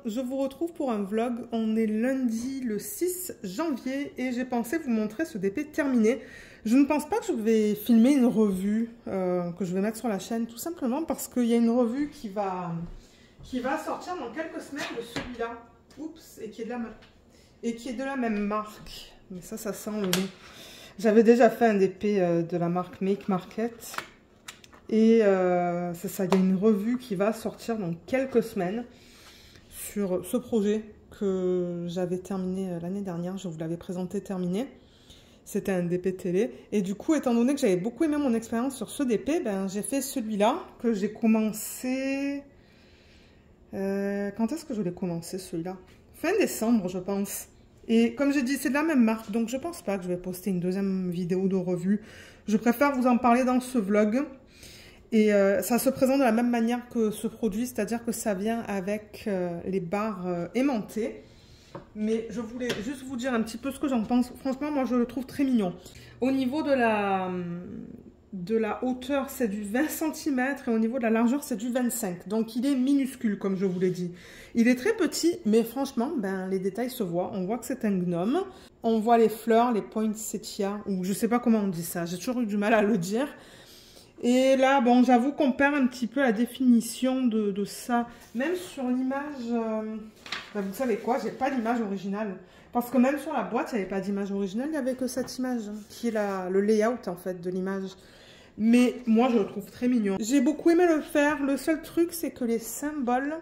je vous retrouve pour un vlog. On est lundi le 6 janvier et j'ai pensé vous montrer ce DP terminé. Je ne pense pas que je vais filmer une revue que je vais mettre sur la chaîne, tout simplement parce qu'il y a une revue qui va sortir dans quelques semaines de celui-là. Oups, et qui est de la même marque. Mais ça sent le nez. J'avais déjà fait un DP de la marque Make Market. Et c'est ça, il y a une revue qui va sortir dans quelques semaines sur ce projet que j'avais terminé l'année dernière. Je vous l'avais présenté terminé. C'était un DP télé. Et du coup, étant donné que j'avais beaucoup aimé mon expérience sur ce DP, ben, j'ai fait celui-là que j'ai commencé... quand est-ce que je l'ai commencé celui-là? Fin décembre, je pense. Et comme j'ai dit, c'est de la même marque. Donc, je pense pas que je vais poster une deuxième vidéo de revue. Je préfère vous en parler dans ce vlog. Et ça se présente de la même manière que ce produit, c'est-à-dire que ça vient avec les barres aimantées. Mais je voulais juste vous dire un petit peu ce que j'en pense. Franchement, moi, je le trouve très mignon. Au niveau de la hauteur, c'est du 20 cm et au niveau de la largeur, c'est du 25. Donc, il est minuscule, comme je vous l'ai dit. Il est très petit, mais franchement, ben, les détails se voient. On voit que c'est un gnome. On voit les fleurs, les poinsettias, ou je ne sais pas comment on dit ça. J'ai toujours eu du mal à le dire. Et là, bon, j'avoue qu'on perd un petit peu la définition de ça. Même sur l'image, ben vous savez quoi, j'ai pas d'image originale. Parce que même sur la boîte, il n'y avait pas d'image originale, il n'y avait que cette image, qui est le layout en fait de l'image. Mais moi, je le trouve très mignon. J'ai beaucoup aimé le faire. Le seul truc, c'est que les symboles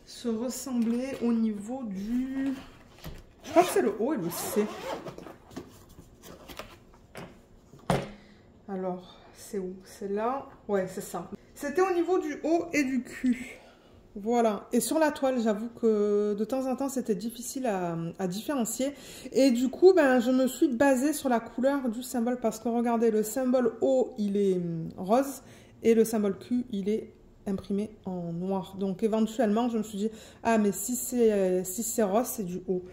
se ressemblaient au niveau du... Je crois que c'est le O et le C. Alors... c'est où? C'est là? Ouais, c'est ça. C'était au niveau du haut et du cul. Voilà. Et sur la toile, j'avoue que de temps en temps, c'était difficile à différencier. Et du coup, ben, je me suis basée sur la couleur du symbole. Parce que regardez, le symbole O, il est rose. Et le symbole Q, il est imprimé en noir. Donc, éventuellement, je me suis dit, ah, mais si c'est rose, c'est du O.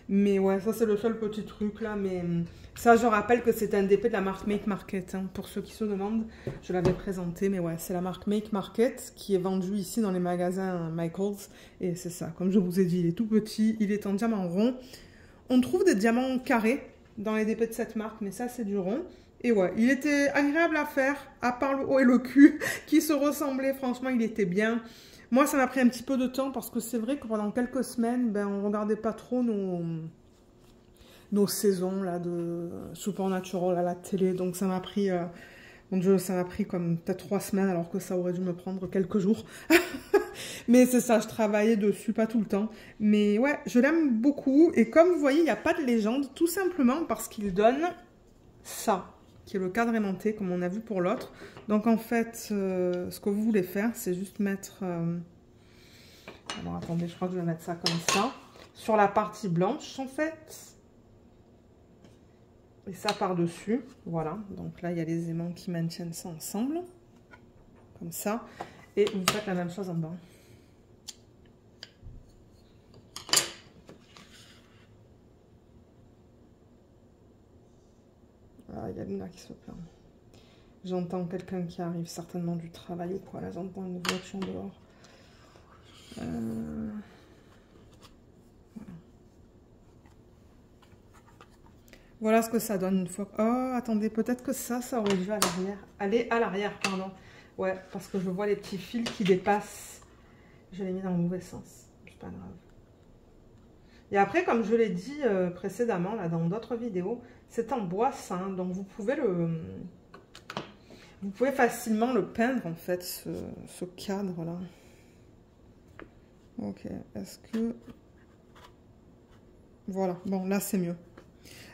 Mais ouais, ça c'est le seul petit truc là, mais ça je rappelle que c'est un DP de la marque Make Market, hein, pour ceux qui se demandent, je l'avais présenté, mais ouais, c'est la marque Make Market qui est vendue ici dans les magasins Michaels, et c'est ça, comme je vous ai dit, il est tout petit, il est en diamant rond, on trouve des diamants carrés dans les DP de cette marque, mais ça c'est du rond, et ouais, il était agréable à faire, à part le haut et le cul, qui se ressemblaient, franchement il était bien. Moi, ça m'a pris un petit peu de temps parce que c'est vrai que pendant quelques semaines, ben, on ne regardait pas trop nos saisons là, de Supernatural à la télé. Donc, ça m'a pris, mon Dieu, ça m'a pris comme peut-être 3 semaines alors que ça aurait dû me prendre quelques jours. Mais c'est ça, je travaillais dessus, pas tout le temps. Mais ouais, je l'aime beaucoup. Et comme vous voyez, il n'y a pas de légende, tout simplement parce qu'il donne ça, qui est le cadre aimanté, comme on a vu pour l'autre. Donc, en fait, ce que vous voulez faire, c'est juste mettre... Alors, attendez, je crois que je vais mettre ça comme ça. Sur la partie blanche, en fait. Et ça par-dessus. Voilà. Donc là, il y a les aimants qui maintiennent ça ensemble. Comme ça. Et vous faites la même chose en bas. Ah, il y a Luna qui se plaint. J'entends quelqu'un qui arrive certainement du travail ou quoi. Là, j'entends une voiture dehors. Voilà ce que ça donne une fois. Oh, attendez, peut-être que ça aurait dû à l'arrière. Aller à l'arrière, pardon. Ouais, parce que je vois les petits fils qui dépassent. Je l'ai mis dans le mauvais sens. C'est pas grave. Et après, comme je l'ai dit précédemment, là, dans d'autres vidéos, c'est en bois sain. Donc, vous pouvez facilement le peindre, en fait, ce cadre-là. Ok, est-ce que... Voilà, bon, là, c'est mieux.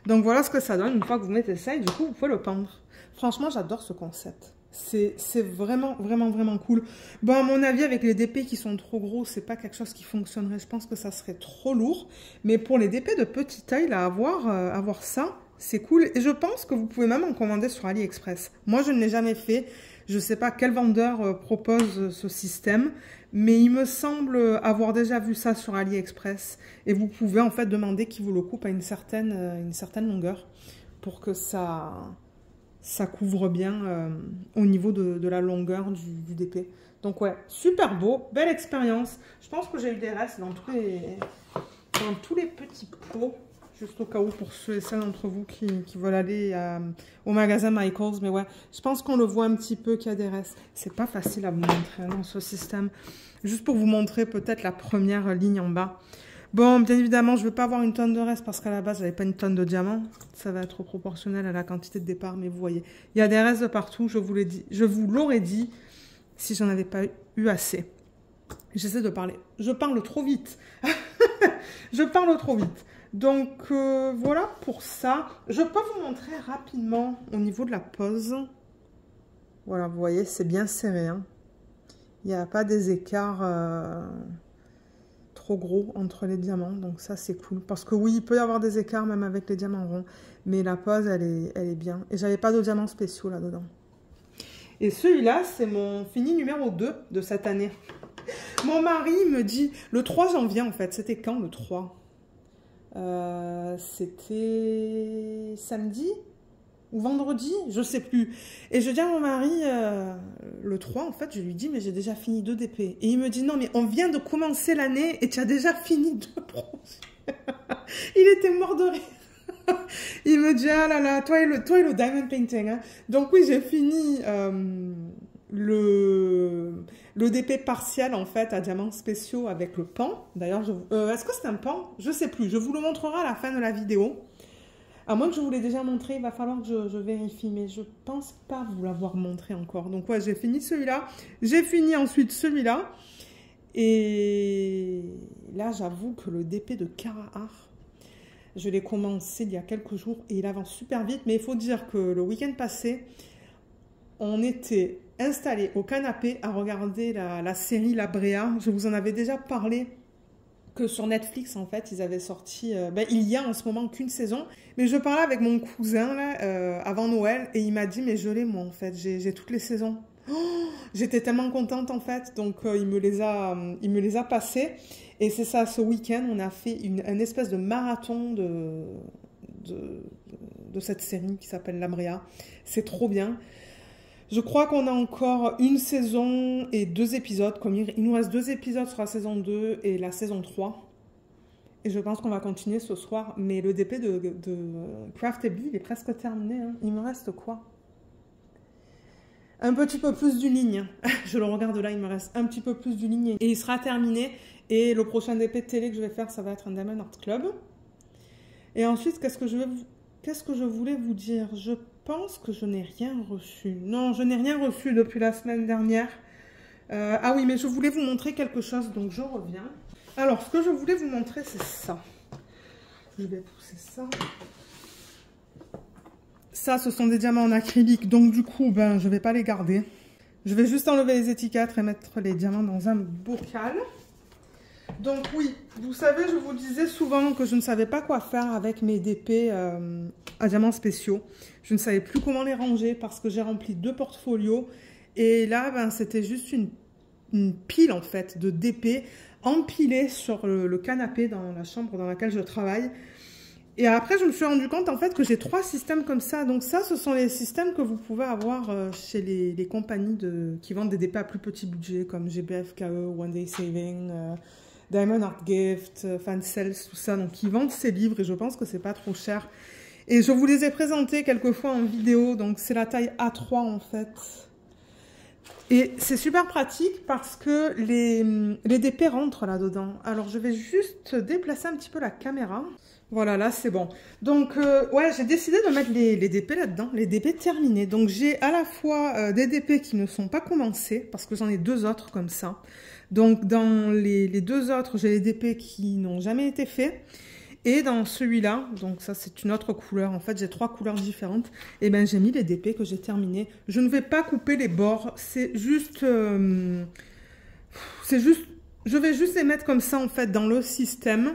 Donc, voilà ce que ça donne une fois que vous mettez ça. Et du coup, vous pouvez le peindre. Franchement, j'adore ce concept. C'est vraiment, vraiment, vraiment cool. Bon, à mon avis, avec les DP qui sont trop gros, c'est pas quelque chose qui fonctionnerait. Je pense que ça serait trop lourd. Mais pour les DP de petite taille, là, avoir ça, c'est cool. Et je pense que vous pouvez même en commander sur AliExpress. Moi, je ne l'ai jamais fait. Je ne sais pas quel vendeur propose ce système. Mais il me semble avoir déjà vu ça sur AliExpress. Et vous pouvez en fait demander qu'il vous le coupe à une certaine longueur pour que ça ça couvre bien au niveau de la longueur du DP. Donc ouais, super beau, belle expérience. Je pense que j'ai eu des restes dans tous les petits pots, juste au cas où pour ceux et celles d'entre vous qui veulent aller au magasin Michaels. Mais ouais, je pense qu'on le voit un petit peu qu'il y a des restes. C'est pas facile à vous montrer dans ce système. Juste pour vous montrer peut-être la première ligne en bas. Bon, bien évidemment, je ne vais pas avoir une tonne de restes parce qu'à la base, j'avais pas une tonne de diamants. Ça va être proportionnel à la quantité de départ, mais vous voyez, il y a des restes de partout, je vous l'ai dit. Je vous l'aurais dit si j'en avais pas eu assez. J'essaie de parler. Je parle trop vite. Je parle trop vite. Donc, voilà pour ça. Je peux vous montrer rapidement au niveau de la pose. Voilà, vous voyez, c'est bien serré. Hein. Il n'y a pas des écarts... trop gros entre les diamants, donc ça c'est cool parce que oui, il peut y avoir des écarts même avec les diamants ronds, mais la pose elle est bien et j'avais pas de diamants spéciaux là dedans. Et celui-là c'est mon fini numéro 2 de cette année. Mon mari me dit le 3 janvier en fait, c'était quand le 3 c'était samedi ou vendredi, je sais plus. Et je dis à mon mari, le 3, en fait, je lui dis, mais j'ai déjà fini 2 DP. Et il me dit, non, mais on vient de commencer l'année et tu as déjà fini 2 projets. Il était mort de rire. Il me dit, ah là là, toi et le diamond painting. Hein. Donc oui, j'ai fini le DP partiel, en fait, à diamants spéciaux avec le pan. D'ailleurs, est-ce que c'est un pan? Je sais plus. Je vous le montrerai à la fin de la vidéo. À moins que je vous l'ai déjà montré, il va falloir que je vérifie, mais je pense pas vous l'avoir montré encore. Donc ouais, j'ai fini celui-là. J'ai fini ensuite celui-là. Et là, j'avoue que le DP de Carahar, je l'ai commencé il y a quelques jours et il avance super vite. Mais il faut dire que le week-end passé, on était installés au canapé à regarder la série La Brea. Je vous en avais déjà parlé. Que sur Netflix, en fait, ils avaient sorti... il y a en ce moment qu'une saison. Mais je parlais avec mon cousin, là, avant Noël, et il m'a dit, mais je l'ai, moi, en fait. J'ai toutes les saisons. Oh, j'étais tellement contente, en fait. Donc, il me les a passées. Et c'est ça, ce week-end, on a fait une espèce de marathon de cette série qui s'appelle La Brea. C'est trop bien. Je crois qu'on a encore une saison et 2 épisodes. Comme il nous reste 2 épisodes sur la saison 2 et la saison 3. Et je pense qu'on va continuer ce soir. Mais le DP de Craftedly, il est presque terminé. Hein. Il me reste quoi? Un petit peu plus d'une ligne. Je le regarde là, il me reste un petit peu plus d'une ligne. Et il sera terminé. Et le prochain DP de télé que je vais faire, ça va être un Diamond Art Club. Et ensuite, qu'est-ce que je voulais vous dire? Je pense que je n'ai rien reçu. Non, je n'ai rien reçu depuis la semaine dernière. Ah oui, mais je voulais vous montrer quelque chose, donc je reviens. Alors, ce que je voulais vous montrer, c'est ça. Je vais pousser ça. Ça, ce sont des diamants en acrylique, donc du coup, je ne vais pas les garder. Je vais juste enlever les étiquettes et mettre les diamants dans un bocal. Donc oui, vous savez, je vous disais souvent que je ne savais pas quoi faire avec mes DP à diamants spéciaux. Je ne savais plus comment les ranger parce que j'ai rempli 2 portfolios. Et là, c'était juste une pile en fait de DP empilée sur le canapé dans la chambre dans laquelle je travaille. Et après, je me suis rendu compte en fait que j'ai 3 systèmes comme ça. Donc ça, ce sont les systèmes que vous pouvez avoir chez les compagnies qui vendent des DP à plus petit budget comme GBFKE, One Day Saving... Diamond Art Gift, Fansales, tout ça. Donc, ils vendent ces livres et je pense que c'est pas trop cher. Et je vous les ai présentés quelques fois en vidéo. Donc, c'est la taille A3 en fait. Et c'est super pratique parce que les DP rentrent là-dedans. Alors, je vais juste déplacer un petit peu la caméra. Voilà, là, c'est bon. Donc, ouais, j'ai décidé de mettre les DP là-dedans, les DP terminés. Donc, j'ai à la fois des DP qui ne sont pas commencés parce que j'en ai 2 autres comme ça. Donc, dans les 2 autres, j'ai les DP qui n'ont jamais été faits. Et dans celui-là, donc ça, c'est une autre couleur. En fait, j'ai 3 couleurs différentes. Et bien, j'ai mis les DP que j'ai terminés. Je ne vais pas couper les bords. C'est juste... je vais juste les mettre comme ça, en fait, dans le système.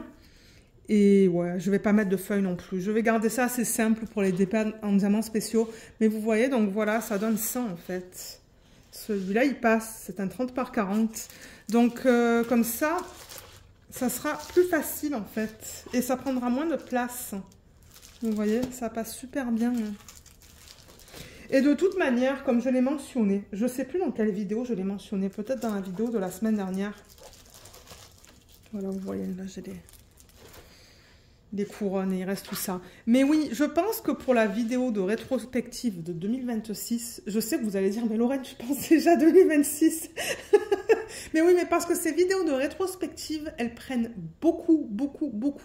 Et ouais, je vais pas mettre de feuilles non plus. Je vais garder ça assez simple pour les DP en diamants spéciaux. Mais vous voyez, donc voilà, ça donne ça, en fait. Celui-là, il passe. C'est un 30 par 40. Donc, comme ça, ça sera plus facile, en fait. Et ça prendra moins de place. Vous voyez, ça passe super bien. Et de toute manière, comme je l'ai mentionné, je ne sais plus dans quelle vidéo je l'ai mentionné, peut-être dans la vidéo de la semaine dernière. Voilà, vous voyez, là j'ai des couronnes et il reste tout ça. Mais oui, je pense que pour la vidéo de rétrospective de 2026, je sais que vous allez dire, mais Lorraine, je pense déjà à 2026. Mais oui, mais parce que ces vidéos de rétrospective, elles prennent beaucoup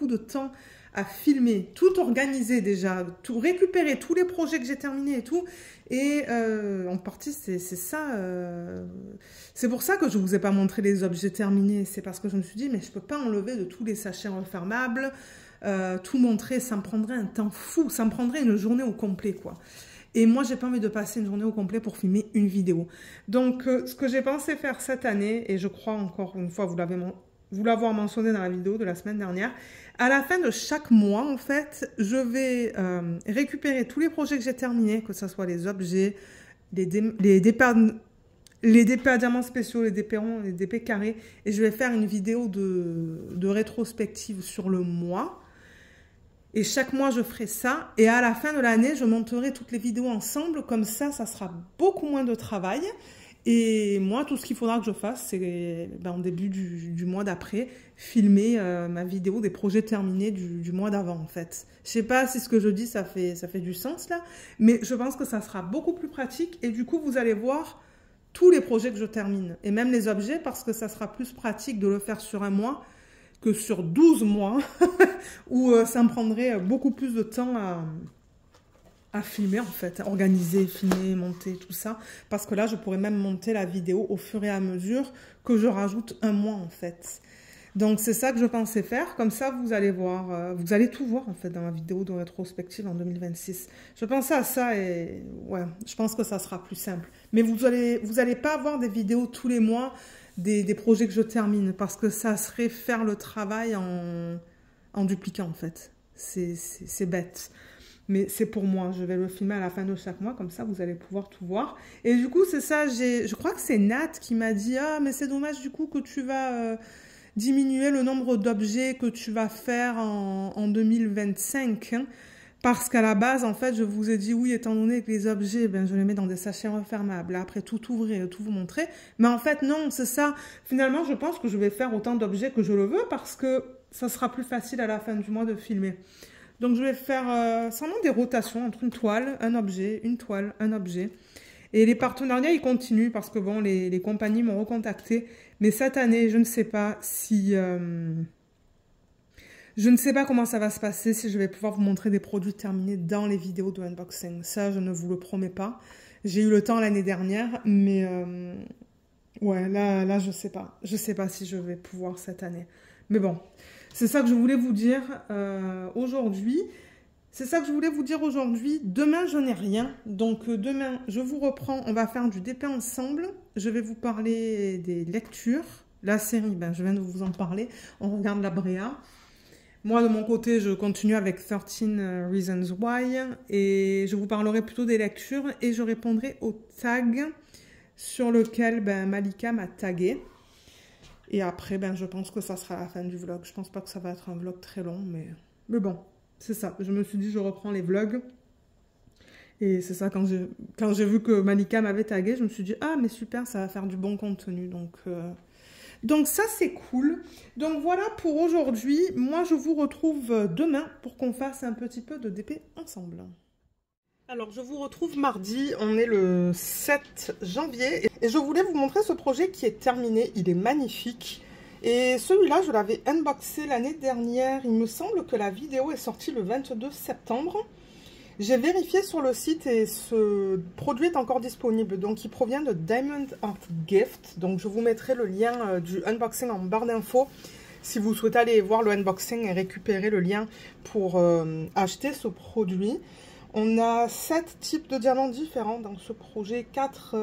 de temps à filmer, tout organiser déjà, tout récupérer, tous les projets que j'ai terminés et tout. Et en partie, c'est ça. C'est pour ça que je ne vous ai pas montré les objets terminés. C'est parce que je me suis dit, mais je ne peux pas enlever de tous les sachets refermables, tout montrer, ça me prendrait un temps fou, ça me prendrait une journée au complet, quoi. Et moi, j'ai pas envie de passer une journée au complet pour filmer une vidéo. Donc, ce que j'ai pensé faire cette année, et je crois encore une fois vous l'avoir mentionné dans la vidéo de la semaine dernière, à la fin de chaque mois, en fait, je vais récupérer tous les projets que j'ai terminés, que ce soit les objets, les DP à diamants spéciaux, les DP ronds, les DP carrés, et je vais faire une vidéo de rétrospective sur le mois. Et chaque mois, je ferai ça. Et à la fin de l'année, je monterai toutes les vidéos ensemble. Comme ça sera beaucoup moins de travail. Et moi, tout ce qu'il faudra que je fasse, c'est en début du mois d'après, filmer ma vidéo des projets terminés du mois d'avant, en fait. Je sais pas si ce que je dis, ça fait du sens, là. Mais je pense que ça sera beaucoup plus pratique. Et du coup, vous allez voir tous les projets que je termine. Et même les objets, parce que ça sera plus pratique de le faire sur un mois que sur 12 mois, où ça me prendrait beaucoup plus de temps à filmer, en fait, organiser, filmer, monter, tout ça, parce que là, je pourrais même monter la vidéo au fur et à mesure que je rajoute un mois, en fait. Donc, c'est ça que je pensais faire, comme ça, vous allez voir, vous allez tout voir, en fait, dans ma vidéo de rétrospective en 2026. Je pensais à ça et, ouais, je pense que ça sera plus simple. Mais vous allez pas avoir des vidéos tous les mois, des projets que je termine, parce que ça serait faire le travail en dupliquant, en fait. C'est bête. Mais c'est pour moi, je vais le filmer à la fin de chaque mois, comme ça vous allez pouvoir tout voir. Et du coup, c'est ça, je crois que c'est Nat qui m'a dit « Ah, mais c'est dommage du coup que tu vas diminuer le nombre d'objets que tu vas faire en 2025. Hein. » Parce qu'à la base, en fait, je vous ai dit oui, étant donné que les objets, ben, je les mets dans des sachets refermables. Après, tout ouvrir, tout vous montrer. Mais en fait, non, c'est ça. Finalement, je pense que je vais faire autant d'objets que je le veux parce que ça sera plus facile à la fin du mois de filmer. Donc, je vais faire seulement des rotations entre une toile, un objet, une toile, un objet. Et les partenariats, ils continuent parce que, bon, les compagnies m'ont recontacté. Mais cette année, je ne sais pas si... je ne sais pas comment ça va se passer, si je vais pouvoir vous montrer des produits terminés dans les vidéos de unboxing. Ça, je ne vous le promets pas. J'ai eu le temps l'année dernière, mais ouais, là, je sais pas. Je sais pas si je vais pouvoir cette année. Mais bon, c'est ça que je voulais vous dire aujourd'hui. C'est ça que je voulais vous dire aujourd'hui. Demain, je n'ai rien. Donc, demain, je vous reprends. On va faire du DP ensemble. Je vais vous parler des lectures. La série, ben, je viens de vous en parler. On regarde la Bréa. Moi, de mon côté, je continue avec 13 Reasons Why et je vous parlerai plutôt des lectures et je répondrai au tag sur lequel ben, Malika m'a tagué. Et après, ben, je pense que ça sera la fin du vlog. Je pense pas que ça va être un vlog très long, mais bon, c'est ça. Je me suis dit, je reprends les vlogs. Et c'est ça, quand j'ai vu que Malika m'avait tagué, je me suis dit, ah, mais super, ça va faire du bon contenu. Donc ça, c'est cool. Donc voilà pour aujourd'hui. Moi, je vous retrouve demain pour qu'on fasse un petit peu de DP ensemble. Alors, je vous retrouve mardi. On est le 7 janvier. Et je voulais vous montrer ce projet qui est terminé. Il est magnifique. Et celui-là, je l'avais unboxé l'année dernière. Il me semble que la vidéo est sortie le 22 septembre. J'ai vérifié sur le site et ce produit est encore disponible. Donc, il provient de Diamond Art Gift. Donc, je vous mettrai le lien du unboxing en barre d'infos si vous souhaitez aller voir le unboxing et récupérer le lien pour acheter ce produit. On a 7 types de diamants différents dans ce projet. 4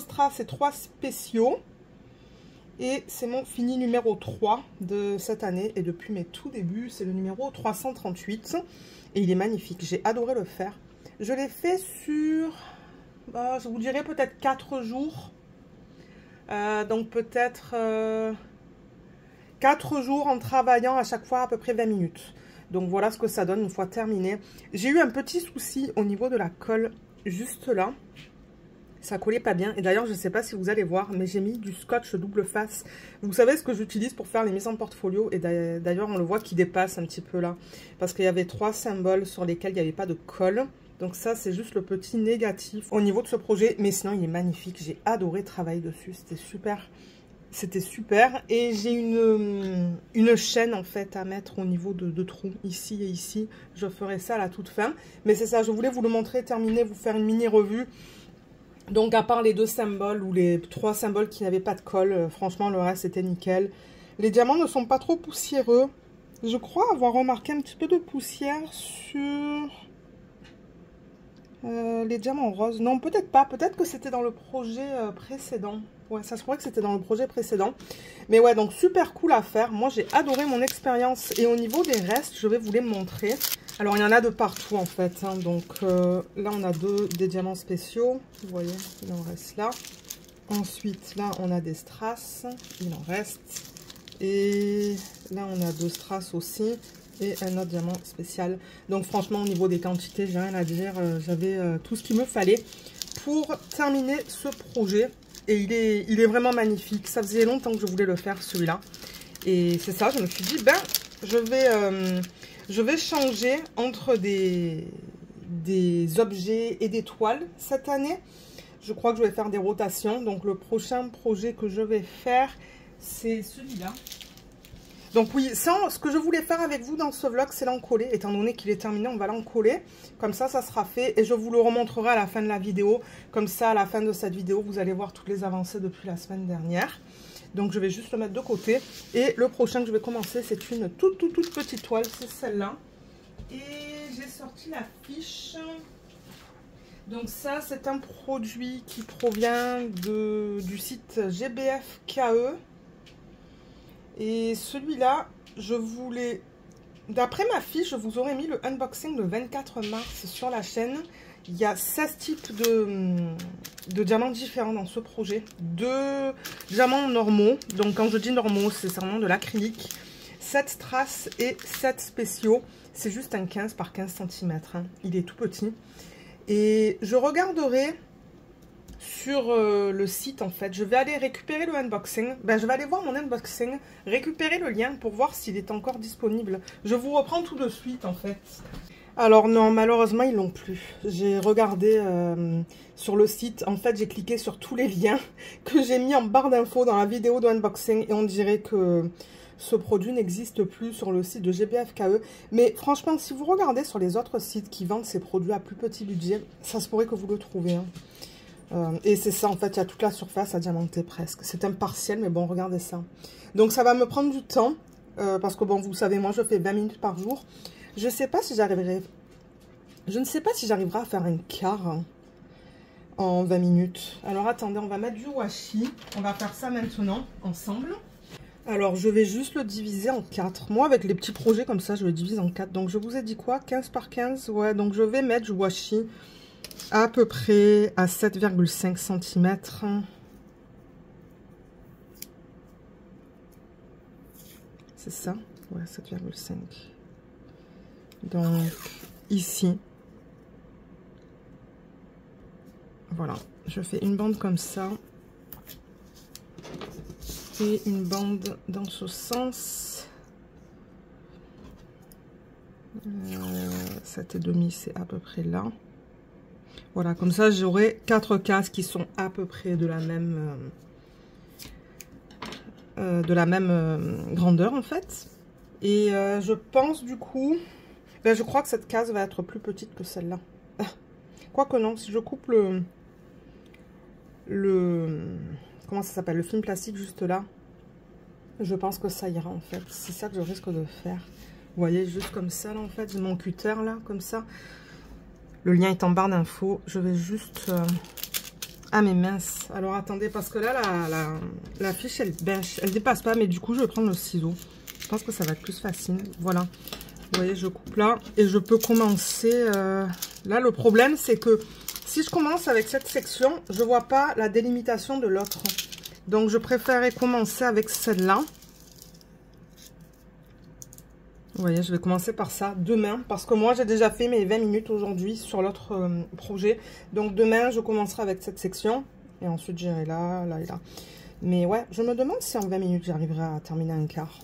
strass et 3 spéciaux. Et c'est mon fini numéro 3 de cette année. Et depuis mes tout débuts, c'est le numéro 338. Et il est magnifique. J'ai adoré le faire. Je l'ai fait sur, je vous dirais peut-être 4 jours. Donc peut-être 4 jours en travaillant à chaque fois à peu près 20 minutes. Donc voilà ce que ça donne une fois terminé. J'ai eu un petit souci au niveau de la colle juste là. Ça collait pas bien. Et d'ailleurs, je ne sais pas si vous allez voir, mais j'ai mis du scotch double face. Vous savez ce que j'utilise pour faire les mises en portfolio. Et d'ailleurs, on le voit qui dépasse un petit peu là. Parce qu'il y avait 3 symboles sur lesquels il n'y avait pas de colle. Donc ça, c'est juste le petit négatif au niveau de ce projet. Mais sinon, il est magnifique. J'ai adoré travailler dessus. C'était super. C'était super. Et j'ai une chaîne en fait à mettre au niveau de trous ici et ici. Je ferai ça à la toute fin. Mais c'est ça, je voulais vous le montrer, terminer, vous faire une mini revue. Donc à part les 2 symboles ou les 3 symboles qui n'avaient pas de colle, franchement le reste était nickel. Les diamants ne sont pas trop poussiéreux. Je crois avoir remarqué un petit peu de poussière sur les diamants roses. Non, peut-être pas. Peut-être que c'était dans le projet précédent. Ouais, ça se pourrait que c'était dans le projet précédent. Mais ouais, donc super cool à faire. Moi, j'ai adoré mon expérience. Et au niveau des restes, je vais vous les montrer. Alors, il y en a de partout, en fait. Hein. Donc, là, on a des diamants spéciaux. Vous voyez, il en reste là. Ensuite, là, on a des strass. Il en reste. Et là, on a 2 strass aussi. Et un autre diamant spécial. Donc, franchement, au niveau des quantités, j'ai rien à dire. J'avais tout ce qu'il me fallait pour terminer ce projet. Et il est vraiment magnifique. Ça faisait longtemps que je voulais le faire, celui-là. Et c'est ça, je me suis dit, ben, je vais changer entre des objets et des toiles cette année. Je crois que je vais faire des rotations. Donc, le prochain projet que je vais faire, c'est celui-là. Donc oui, ça, ce que je voulais faire avec vous dans ce vlog, c'est l'encoller. Étant donné qu'il est terminé, on va l'encoller. Comme ça sera fait. Et je vous le remontrerai à la fin de la vidéo. Comme ça, à la fin de cette vidéo, vous allez voir toutes les avancées depuis la semaine dernière. Donc je vais juste le mettre de côté. Et le prochain que je vais commencer, c'est une toute petite toile. C'est celle-là. Et j'ai sorti la fiche. Donc ça, c'est un produit qui provient du site GBF-KE. Et celui-là, je voulais... D'après ma fiche, je vous aurais mis le unboxing le 24 mars sur la chaîne. Il y a 16 types de diamants différents dans ce projet. 2 diamants normaux. Donc quand je dis normaux, c'est vraiment de l'acrylique. 7 strass et 7 spéciaux. C'est juste un 15 par 15 cm. Hein. Il est tout petit. Et je regarderai... sur le site en fait, je vais aller récupérer le unboxing, je vais aller voir mon unboxing, récupérer le lien pour voir s'il est encore disponible. Je vous reprends tout de suite en fait. Alors non, malheureusement ils l'ont plus. J'ai regardé sur le site, en fait j'ai cliqué sur tous les liens que j'ai mis en barre d'infos dans la vidéo de unboxing et on dirait que ce produit n'existe plus sur le site de GBF-KE. Mais franchement, si vous regardez sur les autres sites qui vendent ces produits à plus petit budget, ça se pourrait que vous le trouvez. Hein. Et c'est ça, en fait, il y a toute la surface à diamanter presque. C'est un partiel, mais bon, regardez ça. Donc, ça va me prendre du temps, parce que, bon, vous savez, moi, je fais 20 minutes par jour. Je sais pas si j'arriverai... Je ne sais pas si j'arriverai à faire un quart hein, en 20 minutes. Alors, attendez, on va mettre du washi. On va faire ça maintenant, ensemble. Alors, je vais juste le diviser en 4. Moi, avec les petits projets comme ça, je le divise en 4. Donc, je vous ai dit quoi? 15 par 15? Ouais, donc je vais mettre du washi... à peu près à 7,5 cm. C'est ça? Ouais, 7,5. Donc, ici. Voilà. Je fais une bande comme ça. Et une bande dans ce sens. 7,5, c'est à peu près là. Voilà, comme ça, j'aurai 4 cases qui sont à peu près de la même grandeur, en fait. Et je pense, du coup, je crois que cette case va être plus petite que celle-là. Quoique non, si je coupe comment ça s'appelle, le film plastique juste là, je pense que ça ira, en fait. C'est ça que je risque de faire. Vous voyez, juste comme ça, là, en fait, j'ai mon cutter, là, comme ça. Le lien est en barre d'infos. Je vais juste... Ah, mais mince. Alors, attendez, parce que là, la fiche, elle dépasse pas. Mais du coup, je vais prendre le ciseau. Je pense que ça va être plus facile. Voilà. Vous voyez, je coupe là. Et je peux commencer... Là, le problème, c'est que si je commence avec cette section, je vois pas la délimitation de l'autre. Donc, je préférerais commencer avec celle-là. Vous voyez, je vais commencer par ça demain, parce que moi j'ai déjà fait mes 20 minutes aujourd'hui sur l'autre projet. Donc demain je commencerai avec cette section, et ensuite j'irai là, là et là. Mais ouais, je me demande si en 20 minutes j'arriverai à terminer un quart.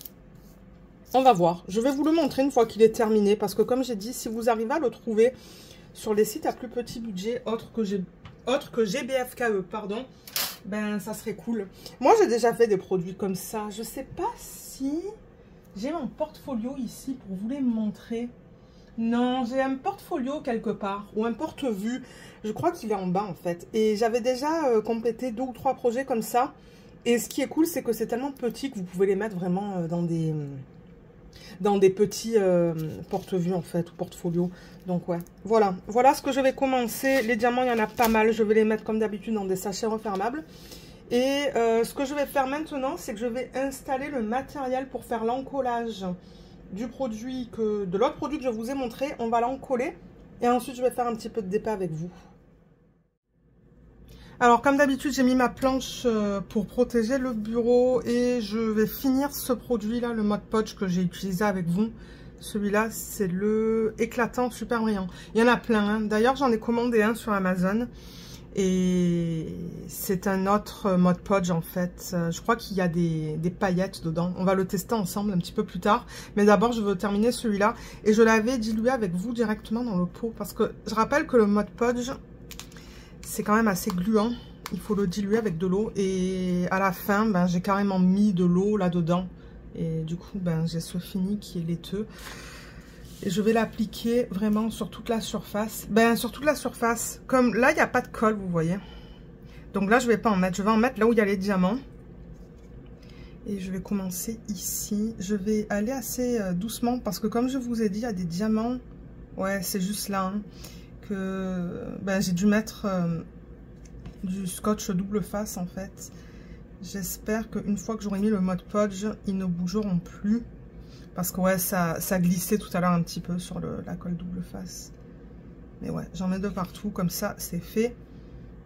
On va voir, je vais vous le montrer une fois qu'il est terminé, parce que comme j'ai dit, si vous arrivez à le trouver sur les sites à plus petit budget, autres que GBFKE, pardon, ben ça serait cool. Moi j'ai déjà fait des produits comme ça, je sais pas si... J'ai mon portfolio ici pour vous les montrer. Non, j'ai un portfolio quelque part, ou un porte-vue. Je crois qu'il est en bas en fait. Et j'avais déjà complété 2 ou 3 projets comme ça. Et ce qui est cool, c'est que c'est tellement petit que vous pouvez les mettre vraiment dans des petits porte-vues en fait, ou portfolio. Donc ouais, voilà. Voilà ce que je vais commencer. Les diamants, il y en a pas mal. Je vais les mettre comme d'habitude dans des sachets refermables. Et ce que je vais faire maintenant, c'est que je vais installer le matériel pour faire l'encollage du produit, de l'autre produit que je vous ai montré. On va l'encoller et ensuite je vais faire un petit peu de départ avec vous. Alors comme d'habitude, j'ai mis ma planche pour protéger le bureau et je vais finir ce produit là, le Mod Podge que j'ai utilisé avec vous. Celui-là, c'est le éclatant super brillant. Il y en a plein, hein. D'ailleurs j'en ai commandé un sur Amazon. Et c'est un autre Mod Podge en fait. Je crois qu'il y a des paillettes dedans. On va le tester ensemble un petit peu plus tard. Mais d'abord, je veux terminer celui-là. Et je l'avais dilué avec vous directement dans le pot. Parce que je rappelle que le Mod Podge, c'est quand même assez gluant. Il faut le diluer avec de l'eau. Et à la fin, ben, j'ai carrément mis de l'eau là-dedans. Et du coup, ben, j'ai ce fini qui est laiteux. Et je vais l'appliquer vraiment sur toute la surface. Ben, sur toute la surface. Comme là, il n'y a pas de colle, vous voyez. Donc là, je ne vais pas en mettre. Je vais en mettre là où il y a les diamants. Et je vais commencer ici. Je vais aller assez doucement parce que comme je vous ai dit, il y a des diamants. Ouais, c'est juste là hein, que ben, j'ai dû mettre du scotch double face en fait. J'espère qu'une fois que j'aurai mis le Mod Podge, ils ne bougeront plus. Parce que ouais, ça glissait tout à l'heure un petit peu sur la colle double face. Mais ouais, j'en mets de partout, comme ça c'est fait.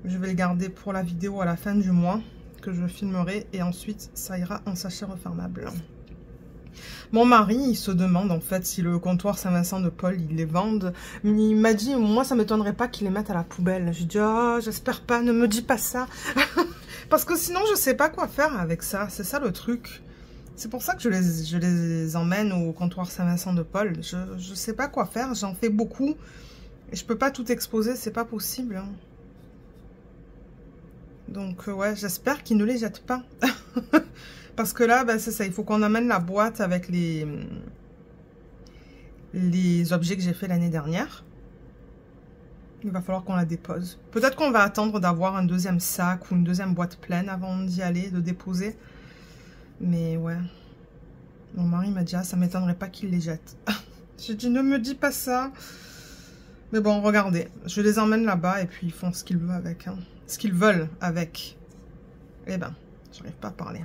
Je vais le garder pour la vidéo à la fin du mois que je filmerai. Et ensuite, ça ira en sachet refermable. Mon mari, il se demande en fait si le comptoir Saint-Vincent de Paul, ils les vendent. Il m'a dit, moi ça m'étonnerait pas qu'ils les mettent à la poubelle. J'ai dit, oh, j'espère pas, ne me dis pas ça. Parce que sinon, je sais pas quoi faire avec ça. C'est ça le truc. C'est pour ça que je les emmène au comptoir Saint-Vincent de Paul. Je sais pas quoi faire, j'en fais beaucoup. Et je peux pas tout exposer, c'est pas possible. Hein. Donc ouais, j'espère qu'ils ne les jettent pas. Parce que là, ben, c'est ça, il faut qu'on amène la boîte avec les objets que j'ai fait l'année dernière. Il va falloir qu'on la dépose. Peut-être qu'on va attendre d'avoir un deuxième sac ou une deuxième boîte pleine avant d'y aller, de déposer. Mais ouais, mon mari m'a dit, ah, ça m'étonnerait pas qu'il les jette. J'ai dit, ne me dis pas ça. Mais bon, regardez, je les emmène là-bas et puis ils font ce qu'ils veulent avec. Hein. Ce qu'ils veulent avec. Eh ben, j'arrive pas à parler.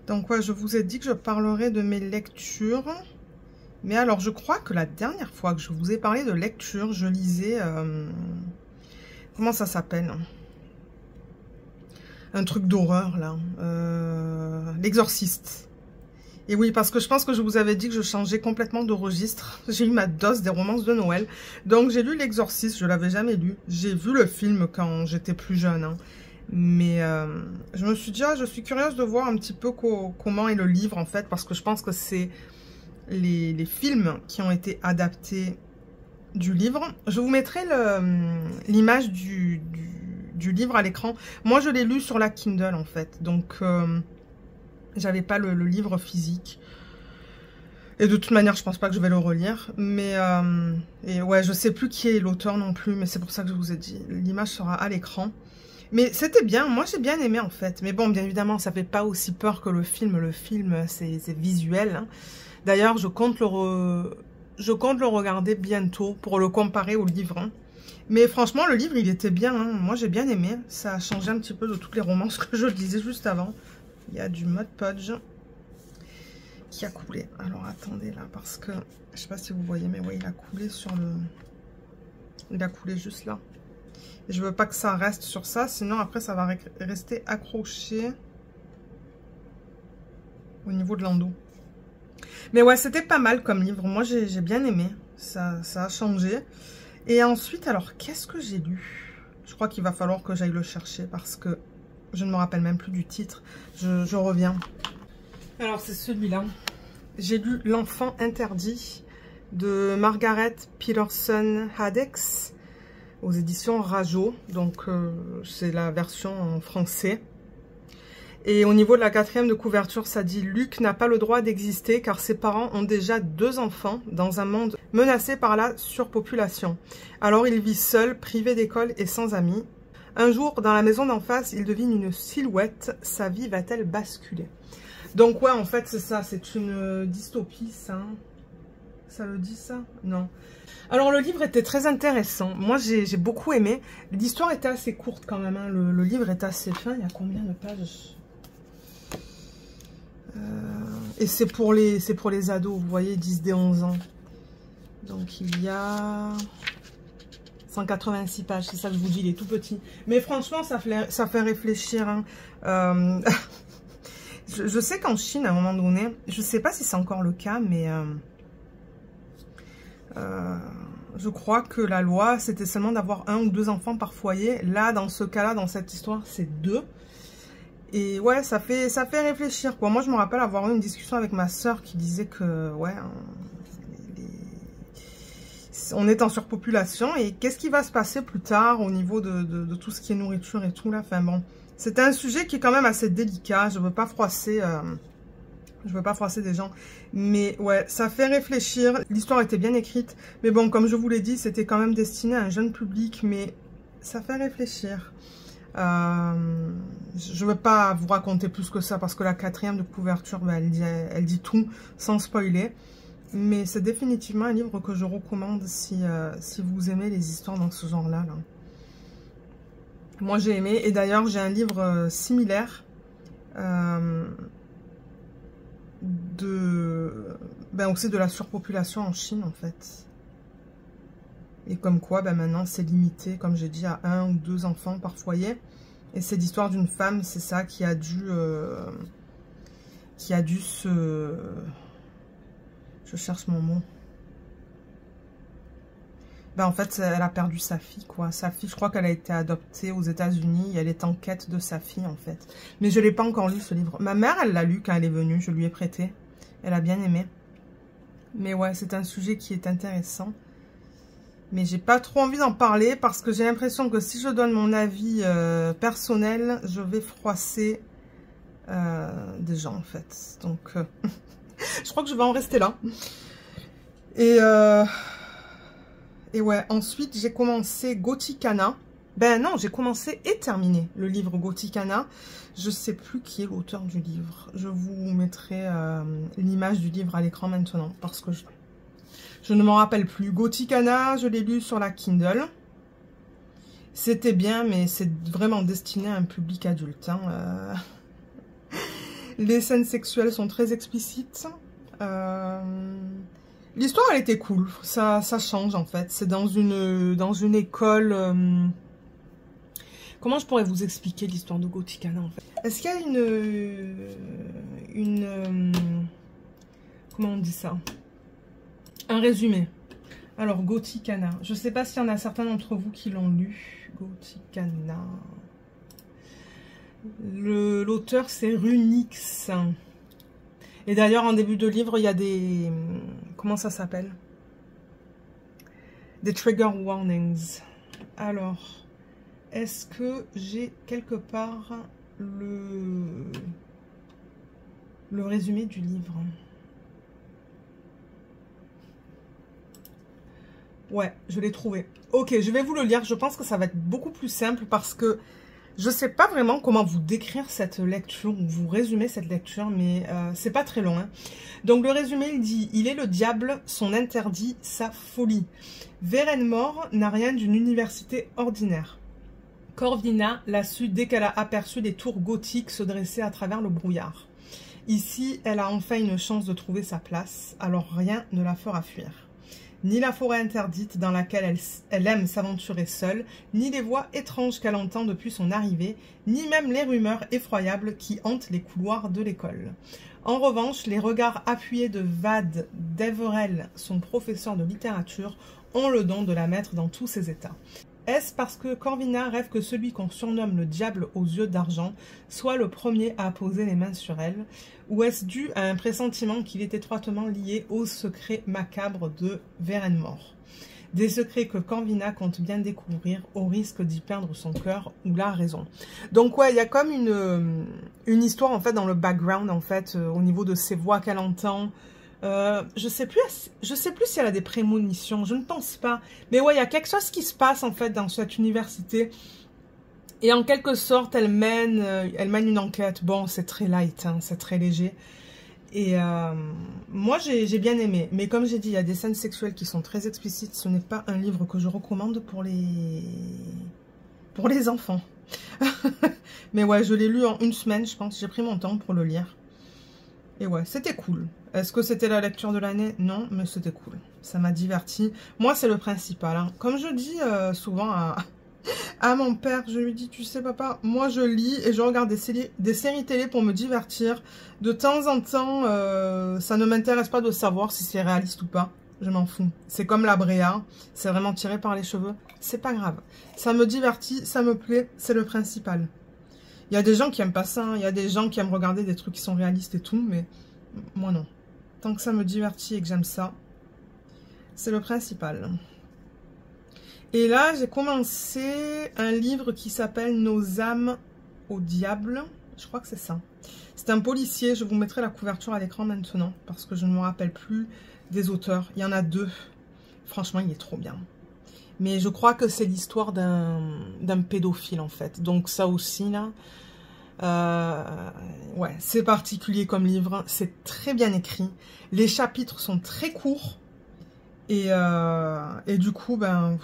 Donc ouais, je vous ai dit que je parlerai de mes lectures. Mais alors, je crois que la dernière fois que je vous ai parlé de lecture, je lisais... comment ça s'appelle ? Un truc d'horreur là, L'Exorciste. Et oui, parce que je pense que je vous avais dit que je changeais complètement de registre. J'ai eu ma dose des romances de Noël. Donc j'ai lu L'Exorciste, je l'avais jamais lu. J'ai vu le film quand j'étais plus jeune. Hein. Mais je me suis dit, ah, je suis curieuse de voir un petit peu comment est le livre en fait. Parce que je pense que c'est les films qui ont été adaptés du livre. Je vous mettrai l'image du livre à l'écran. Moi, je l'ai lu sur la Kindle, en fait. Donc, j'avais pas le livre physique. Et de toute manière, je pense pas que je vais le relire. Mais, et ouais, je sais plus qui est l'auteur non plus. Mais c'est pour ça que je vous ai dit. L'image sera à l'écran. Mais c'était bien. Moi, j'ai bien aimé, en fait. Mais bon, bien évidemment, ça fait pas aussi peur que le film. Le film, c'est visuel. Hein. D'ailleurs, je compte le regarder bientôt pour le comparer au livre. Hein. Mais franchement, le livre, il était bien. Hein. Moi, j'ai bien aimé. Ça a changé un petit peu de toutes les romances que je lisais juste avant. Il y a du Mod Podge qui a coulé. Alors, attendez là, parce que... Je sais pas si vous voyez, mais oui, il a coulé sur le... Il a coulé juste là. Et je veux pas que ça reste sur ça, sinon après, ça va rester accroché au niveau de l'endos. Mais ouais, c'était pas mal comme livre. Moi, j'ai bien aimé. Ça a changé. Et ensuite, alors, qu'est-ce que j'ai lu? Je crois qu'il va falloir que j'aille le chercher parce que je ne me rappelle même plus du titre. Je reviens. Alors, c'est celui-là. J'ai lu L'enfant interdit de Margaret Peterson Haddix aux éditions Rajo. Donc, c'est la version en français. Et au niveau de la 4e de couverture, ça dit « Luc n'a pas le droit d'exister car ses parents ont déjà 2 enfants dans un monde menacé par la surpopulation. Alors il vit seul, privé d'école et sans amis. Un jour, dans la maison d'en face, il devine une silhouette. Sa vie va-t-elle basculer ?» Donc ouais, en fait, c'est ça. C'est une dystopie, ça. Ça le dit, ça? Non. Alors le livre était très intéressant. Moi, j'ai beaucoup aimé. L'histoire était assez courte quand même. Hein. Le livre est assez fin. Il y a combien de pages? Et c'est pour les ados, vous voyez, 10 dès 11 ans. Donc il y a 186 pages, c'est ça que je vous dis, il est tout petit. Mais franchement, ça fait réfléchir. Hein. Je sais qu'en Chine, à un moment donné, je sais pas si c'est encore le cas, mais je crois que la loi, c'était seulement d'avoir 1 ou 2 enfants par foyer. Là, dans ce cas-là, dans cette histoire, c'est 2. Et ouais, ça fait réfléchir, quoi. Moi, je me rappelle avoir eu une discussion avec ma soeur qui disait que, ouais, on est en surpopulation. Et qu'est-ce qui va se passer plus tard au niveau de tout ce qui est nourriture et tout, là. Enfin bon, c'est un sujet qui est quand même assez délicat. Je veux pas froisser des gens. Mais ouais, ça fait réfléchir. L'histoire était bien écrite. Mais bon, comme je vous l'ai dit, c'était quand même destiné à un jeune public. Mais ça fait réfléchir. Je ne veux pas vous raconter plus que ça parce que la 4e de couverture, ben, elle dit tout sans spoiler. Mais c'est définitivement un livre que je recommande si vous aimez les histoires dans ce genre-là. Là. Moi, j'ai aimé. Et d'ailleurs, j'ai un livre similaire aussi de la surpopulation en Chine, en fait. Et comme quoi, ben maintenant, c'est limité, comme j'ai dit, à 1 ou 2 enfants par foyer. Et c'est l'histoire d'une femme, c'est ça, qui a dû se... Je cherche mon mot. Ben en fait, elle a perdu sa fille, quoi. Sa fille, je crois qu'elle a été adoptée aux États-Unis. Et elle est en quête de sa fille, en fait. Mais je ne l'ai pas encore lu, ce livre. Ma mère, elle l'a lu quand elle est venue. Je lui ai prêté. Elle a bien aimé. Mais ouais, c'est un sujet qui est intéressant. Mais j'ai pas trop envie d'en parler parce que j'ai l'impression que si je donne mon avis personnel, je vais froisser des gens en fait. Donc, je crois que je vais en rester là. Et ouais, ensuite j'ai commencé Gothicana. Ben non, j'ai commencé et terminé le livre Gothicana. Je sais plus qui est l'auteur du livre. Je vous mettrai l'image du livre à l'écran maintenant parce que je ne m'en rappelle plus. Gothicana, je l'ai lu sur la Kindle. C'était bien, mais c'est vraiment destiné à un public adulte. Hein. Les scènes sexuelles sont très explicites. L'histoire, elle était cool. Ça change, en fait. C'est dans une école... Comment je pourrais vous expliquer l'histoire de Gothicana, en fait? Est-ce qu'il y a comment on dit ça? Un résumé. Alors, Gothicana. Je ne sais pas s'il y en a certains d'entre vous qui l'ont lu. Gothicana. L'auteur, c'est Runix. Et d'ailleurs, en début de livre, il y a des... Comment ça s'appelle? Des trigger warnings. Alors, est-ce que j'ai quelque part le résumé du livre? Ouais, je l'ai trouvé. Ok, je vais vous le lire. Je pense que ça va être beaucoup plus simple parce que je ne sais pas vraiment comment vous décrire cette lecture ou vous résumer cette lecture, mais c'est pas très long. Hein. Donc le résumé, il dit « Il est le diable, son interdit, sa folie. Verenmore n'a rien d'une université ordinaire. Corvina l'a su dès qu'elle a aperçu les tours gothiques se dresser à travers le brouillard. Ici, elle a enfin une chance de trouver sa place, alors rien ne la fera fuir. ni la forêt interdite dans laquelle elle aime s'aventurer seule, ni les voix étranges qu'elle entend depuis son arrivée, ni même les rumeurs effroyables qui hantent les couloirs de l'école. En revanche, les regards appuyés de Vad Deverell, son professeur de littérature, ont le don de la mettre dans tous ses états. Est-ce parce que Corvina rêve que celui qu'on surnomme le diable aux yeux d'argent soit le premier à poser les mains sur elle, ou est-ce dû à un pressentiment qu'il est étroitement lié aux secrets macabres de Verenmore? Des secrets que Corvina compte bien découvrir au risque d'y perdre son cœur ou la raison. Donc ouais, il y a comme une histoire en fait dans le background en fait, au niveau de ces voix qu'elle entend. Je sais plus si elle a des prémonitions, je ne pense pas. Mais ouais, il y a quelque chose qui se passe en fait dans cette université. Et en quelque sorte, elle mène une enquête. Bon, c'est très light, hein, c'est très léger. Et moi, j'ai bien aimé. Mais comme j'ai dit, il y a des scènes sexuelles qui sont très explicites. Ce n'est pas un livre que je recommande pour les enfants. Mais ouais, je l'ai lu en une semaine, je pense. J'ai pris mon temps pour le lire. Et ouais, c'était cool. Est-ce que c'était la lecture de l'année? Non, mais c'était cool. Ça m'a diverti. Moi, c'est le principal. Hein. Comme je dis souvent à mon père, je lui dis, tu sais papa, moi je lis et je regarde des séries télé pour me divertir. De temps en temps, ça ne m'intéresse pas de savoir si c'est réaliste ou pas. Je m'en fous. C'est comme la Bréa. C'est vraiment tiré par les cheveux. C'est pas grave. Ça me divertit, ça me plaît. C'est le principal. Il y a des gens qui aiment pas ça, hein. Il y a des gens qui aiment regarder des trucs qui sont réalistes et tout, mais moi non. Tant que ça me divertit et que j'aime ça, c'est le principal. Et là, j'ai commencé un livre qui s'appelle Nos âmes au diable. Je crois que c'est ça. C'est un policier, je vous mettrai la couverture à l'écran maintenant, parce que je ne me rappelle plus des auteurs. Il y en a 2. Franchement, il est trop bien. Mais je crois que c'est l'histoire d'un pédophile, en fait. Donc ça aussi, là, ouais, c'est particulier comme livre. C'est très bien écrit. Les chapitres sont très courts. Et du coup, ben...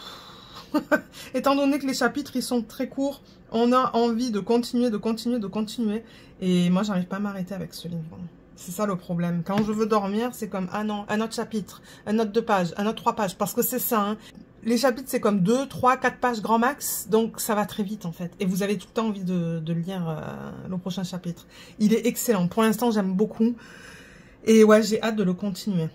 étant donné que les chapitres, ils sont très courts, on a envie de continuer, de continuer, de continuer. Et moi, j'arrive pas à m'arrêter avec ce livre. C'est ça le problème. Quand je veux dormir, c'est comme, ah non, un autre chapitre, un autre 2 pages, un autre 3 pages. Parce que c'est ça, hein. Les chapitres, c'est comme 2, 3, 4 pages grand max. Donc, ça va très vite, en fait. Et vous avez tout le temps envie de lire le prochain chapitre. Il est excellent. Pour l'instant, j'aime beaucoup. Et ouais, j'ai hâte de le continuer.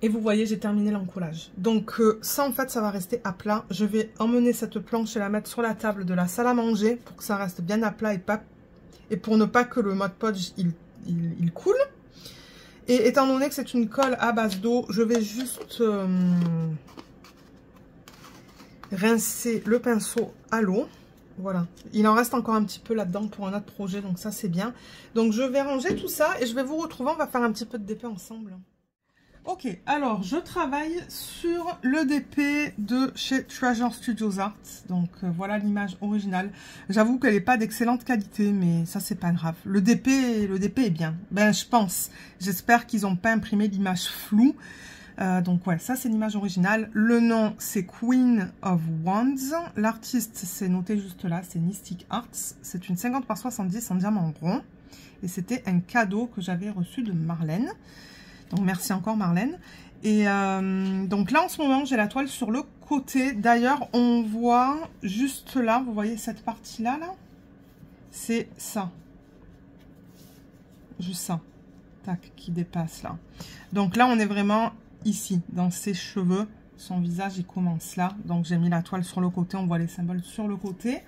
Et vous voyez, j'ai terminé l'encollage. Donc, ça, en fait, ça va rester à plat. Je vais emmener cette planche et la mettre sur la table de la salle à manger pour que ça reste bien à plat et pour ne pas que le Mod Podge, il coule. Et étant donné que c'est une colle à base d'eau, je vais juste rincer le pinceau à l'eau. Voilà. Il en reste encore un petit peu là-dedans pour un autre projet, donc ça, c'est bien. Donc, je vais ranger tout ça et je vais vous retrouver. On va faire un petit peu de DP ensemble. Ok, alors je travaille sur le DP de chez Treasure Studios Art. Donc voilà l'image originale. J'avoue qu'elle n'est pas d'excellente qualité, mais ça c'est pas grave. Le DP est bien. Ben je pense. J'espère qu'ils n'ont pas imprimé l'image floue. Donc ouais, ça c'est l'image originale. Le nom c'est Queen of Wands. L'artiste c'est noté juste là, c'est Mystic Arts. C'est une 50 par 70 en diamant rond. Et c'était un cadeau que j'avais reçu de Marlène. Donc, merci encore Marlène. Et donc là, en ce moment, j'ai la toile sur le côté. D'ailleurs, on voit juste là, vous voyez cette partie-là, là, c'est ça. Juste ça. Tac, qui dépasse là. Donc là, on est vraiment ici, dans ses cheveux. Son visage, il commence là. Donc, j'ai mis la toile sur le côté. On voit les symboles sur le côté.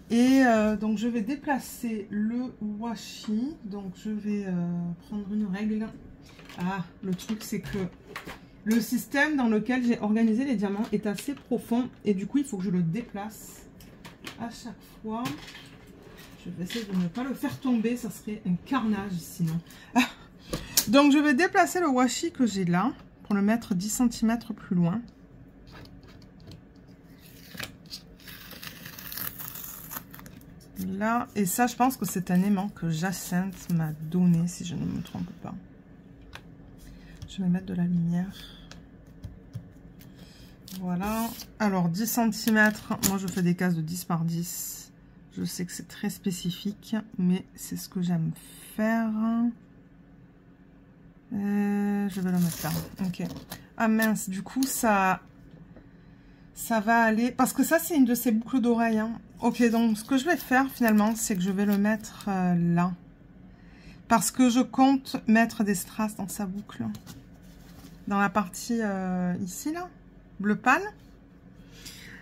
Et donc, je vais déplacer le washi. Donc, je vais prendre une règle. Ah, le truc, c'est que le système dans lequel j'ai organisé les diamants est assez profond. Et du coup, il faut que je le déplace à chaque fois. Je vais essayer de ne pas le faire tomber. Ça serait un carnage sinon. Ah. Donc, je vais déplacer le washi que j'ai là pour le mettre 10 cm plus loin. Là, et ça, je pense que c'est un aimant que Jacinthe m'a donné, si je ne me trompe pas. Je vais mettre de la lumière. Voilà. Alors, 10 cm. Moi, je fais des cases de 10 par 10. Je sais que c'est très spécifique, mais c'est ce que j'aime faire. Je vais le mettre là. Ok. Ah mince, du coup, ça va aller... Parce que ça, c'est une de ces boucles d'oreilles. Hein. Ok, donc ce que je vais faire, finalement, c'est que je vais le mettre là. Parce que je compte mettre des strass dans sa boucle. Dans la partie ici, là. Bleu pâle.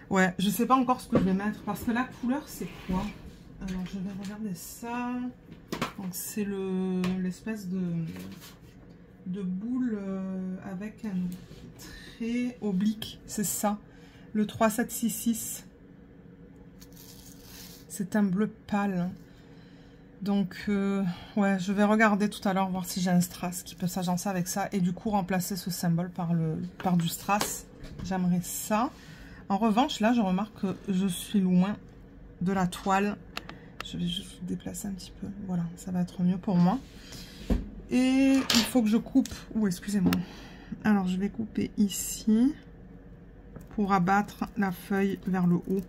Ouais, je sais pas encore ce que je vais mettre. Parce que la couleur, c'est quoi? Alors, je vais regarder ça. Donc, c'est l'espèce de boule avec un trait oblique. C'est ça. Le 3766. C'est un bleu pâle. Donc, ouais, je vais regarder tout à l'heure, voir si j'ai un strass qui peut s'agencer avec ça. Et du coup, remplacer ce symbole par du strass. J'aimerais ça. En revanche, là, je remarque que je suis loin de la toile. Je vais juste déplacer un petit peu. Voilà, ça va être mieux pour moi. Et il faut que je coupe. Ouh, excusez-moi. Alors, je vais couper ici pour abattre la feuille vers le haut.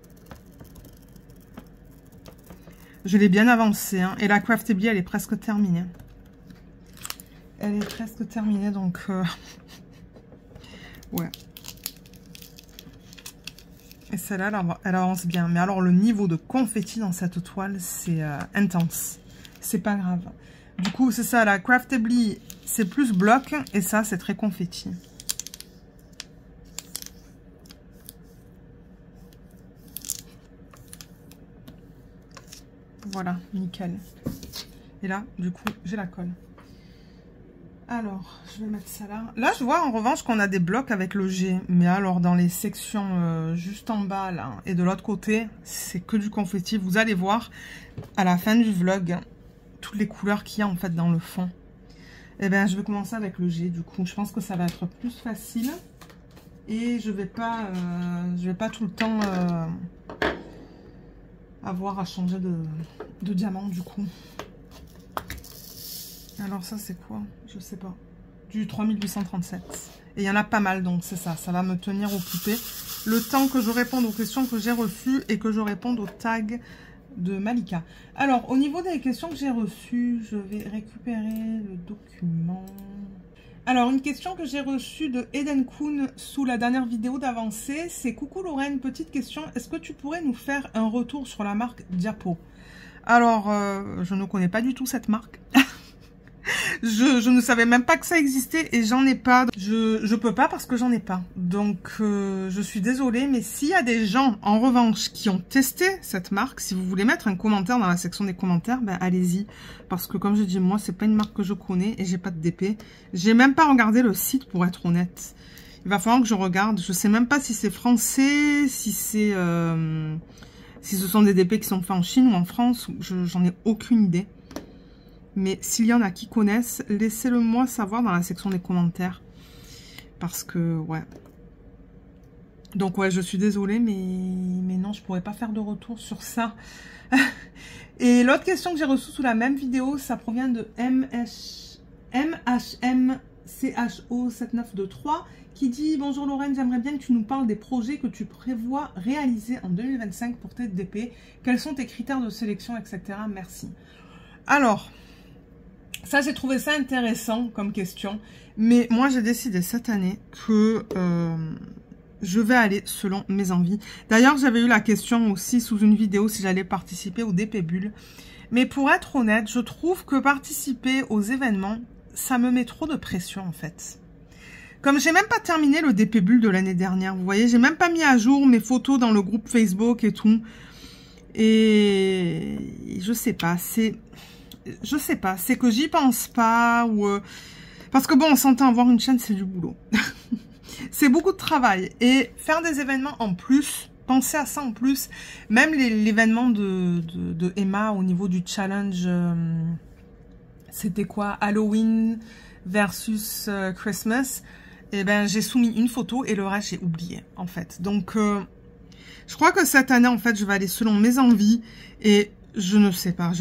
Je l'ai bien avancée, hein, et la Craftedly, elle est presque terminée. Elle est presque terminée, donc... ouais. Et celle-là, elle avance bien. Mais alors, le niveau de confetti dans cette toile, c'est intense. C'est pas grave. Du coup, c'est ça, la Craftedly, c'est plus bloc, et ça, c'est très confetti. Voilà, nickel. Et là, du coup, j'ai la colle. Alors, je vais mettre ça là. Là, je vois en revanche qu'on a des blocs avec le G. Mais alors, dans les sections juste en bas, là, et de l'autre côté, c'est que du confetti. Vous allez voir, à la fin du vlog, toutes les couleurs qu'il y a, en fait, dans le fond. Eh bien, je vais commencer avec le G, du coup. Je pense que ça va être plus facile. Et je vais pas tout le temps... avoir à changer de diamant du coup. Alors ça c'est quoi? Je sais pas. Du 3837. Et il y en a pas mal donc c'est ça. Ça va me tenir occupé le temps que je réponde aux questions que j'ai reçues et que je réponde aux tags de Malika. Alors au niveau des questions que j'ai reçues, je vais récupérer le document. Alors, une question que j'ai reçue de Eden Kuhn sous la dernière vidéo d'avancée, c'est « Coucou Lorraine, petite question, est-ce que tu pourrais nous faire un retour sur la marque Diapo ?» Alors, je ne connais pas du tout cette marque. Je ne savais même pas que ça existait et j'en ai pas. Je peux pas parce que j'en ai pas. Donc, je suis désolée, mais s'il y a des gens, en revanche, qui ont testé cette marque, si vous voulez mettre un commentaire dans la section des commentaires, ben allez-y. Parce que comme je dis, moi, c'est pas une marque que je connais et j'ai pas de DP. J'ai même pas regardé le site pour être honnête. Il va falloir que je regarde. Je sais même pas si c'est français, si c'est... si ce sont des DP qui sont faits en Chine ou en France. J'en ai aucune idée. Mais s'il y en a qui connaissent, laissez-le moi savoir dans la section des commentaires. Parce que, ouais. Donc, ouais, je suis désolée, mais non, je pourrais pas faire de retour sur ça. Et l'autre question que j'ai reçue sous la même vidéo, ça provient de MHMCHO7923 qui dit « Bonjour Lorraine, j'aimerais bien que tu nous parles des projets que tu prévois réaliser en 2025 pour tes DP. Quels sont tes critères de sélection, etc. Merci. » Alors... ça, j'ai trouvé ça intéressant comme question. Mais moi, j'ai décidé cette année que je vais aller selon mes envies. D'ailleurs, j'avais eu la question aussi sous une vidéo si j'allais participer au DP Bulle. Mais pour être honnête, je trouve que participer aux événements, ça me met trop de pression en fait. Comme j'ai même pas terminé le DP Bulle de l'année dernière, vous voyez, j'ai même pas mis à jour mes photos dans le groupe Facebook et tout. Et je sais pas, c'est... je sais pas, c'est que j'y pense pas ou... parce que bon, on s'entend, avoir une chaîne, c'est du boulot. C'est beaucoup de travail. Et faire des événements en plus, penser à ça en plus, même l'événement de Emma au niveau du challenge, c'était quoi? Halloween versus Christmas. Et ben, j'ai soumis une photo et le reste, j'ai oublié, en fait. Donc, je crois que cette année, en fait, je vais aller selon mes envies et... je ne sais pas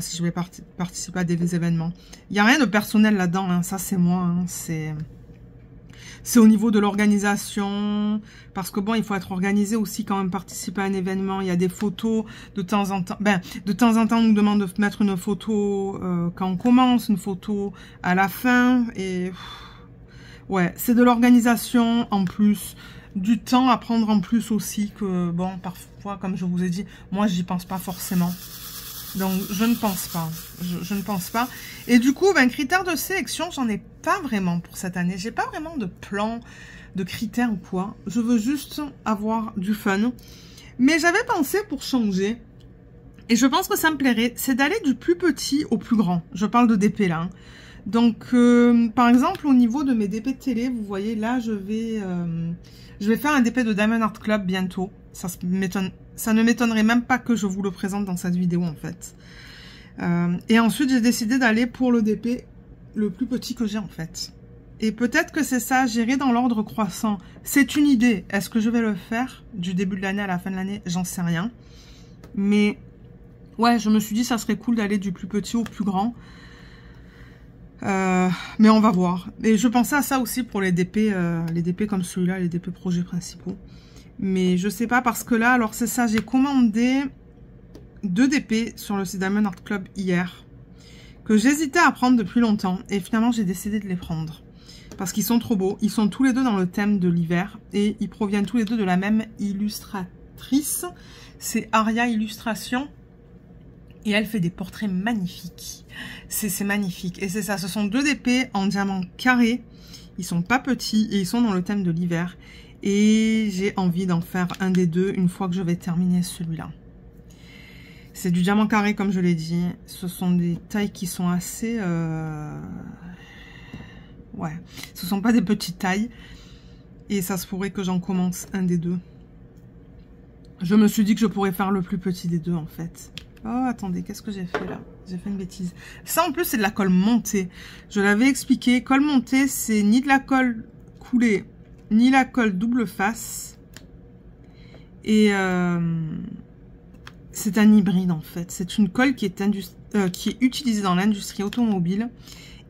si je vais participer à des événements. Il n'y a rien de personnel là-dedans, hein, ça c'est moi, hein, c'est au niveau de l'organisation, parce que bon, il faut être organisé aussi quand même, participer à un événement, il y a des photos de temps en temps, on nous demande de mettre une photo quand on commence, une photo à la fin, et Ouais, c'est de l'organisation en plus, du temps à prendre en plus aussi que, bon, parfois, comme je vous ai dit, moi, j'y pense pas forcément. Donc, je ne pense pas. Je ne pense pas. Et du coup, ben, critères de sélection, j'en ai pas vraiment pour cette année. J'ai pas vraiment de plan, de critères ou quoi. Je veux juste avoir du fun. Mais j'avais pensé pour changer, et je pense que ça me plairait, c'est d'aller du plus petit au plus grand. Je parle de DP là. Hein. Donc, par exemple, au niveau de mes DP de télé, vous voyez, là, je vais faire un DP de Diamond Art Club bientôt. Ça ne m'étonnerait même pas que je vous le présente dans cette vidéo, en fait. Et ensuite, j'ai décidé d'aller pour le DP le plus petit que j'ai, en fait. Et peut-être que c'est ça, j'irai dans l'ordre croissant. C'est une idée. Est-ce que je vais le faire du début de l'année à la fin de l'année? J'en sais rien. Mais, ouais, je me suis dit, ça serait cool d'aller du plus petit au plus grand. Mais on va voir. Et je pensais à ça aussi pour les DP comme celui-là, les DP projets principaux. Mais je sais pas parce que là, alors c'est ça, j'ai commandé 2 DP sur le site Diamond Art Club hier, que j'hésitais à prendre depuis longtemps. Et finalement, j'ai décidé de les prendre. Parce qu'ils sont trop beaux. Ils sont tous les deux dans le thème de l'hiver. Et ils proviennent tous les deux de la même illustratrice. C'est Aria Illustration. Et elle fait des portraits magnifiques. C'est magnifique. Et c'est ça, ce sont 2 DP en diamant carré. Ils sont pas petits et ils sont dans le thème de l'hiver. Et j'ai envie d'en faire un des deux une fois que je vais terminer celui-là. C'est du diamant carré comme je l'ai dit. Ce sont des tailles qui sont assez... Ouais, ce sont pas des petites tailles. Et ça se pourrait que j'en commence un des deux. Je me suis dit que je pourrais faire le plus petit des deux en fait. Oh, attendez, qu'est-ce que j'ai fait là? J'ai fait une bêtise. Ça, en plus, c'est de la colle montée. Je l'avais expliqué. Colle montée, c'est ni de la colle coulée, ni la colle double face. Et c'est un hybride, en fait. C'est une colle qui est utilisée dans l'industrie automobile.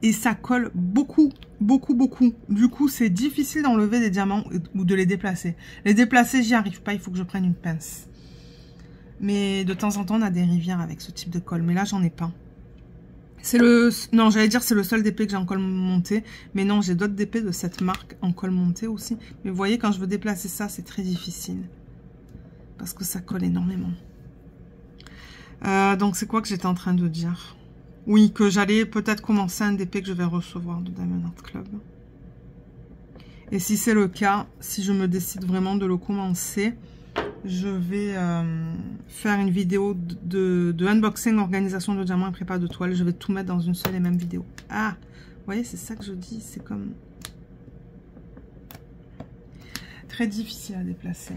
Et ça colle beaucoup, beaucoup, beaucoup. Du coup, c'est difficile d'enlever des diamants ou de les déplacer. Les déplacer, j'y arrive pas. Il faut que je prenne une pince. Mais de temps en temps, on a des rivières avec ce type de colle. Mais là, j'en ai pas. C'est le... Non, j'allais dire c'est le seul DP que j'ai en colle montée. Mais non, j'ai d'autres DP de cette marque en colle montée aussi. Mais vous voyez, quand je veux déplacer ça, c'est très difficile. Parce que ça colle énormément. Donc, c'est quoi que j'étais en train de dire? Oui, que j'allais peut-être commencer un DP que je vais recevoir de Diamond Art Club. Et si c'est le cas, si je me décide vraiment de le commencer... Je vais faire une vidéo de unboxing, organisation de diamants et prépa de toile. Je vais tout mettre dans une seule et même vidéo. Ah, vous voyez, c'est ça que je dis. C'est comme... très difficile à déplacer.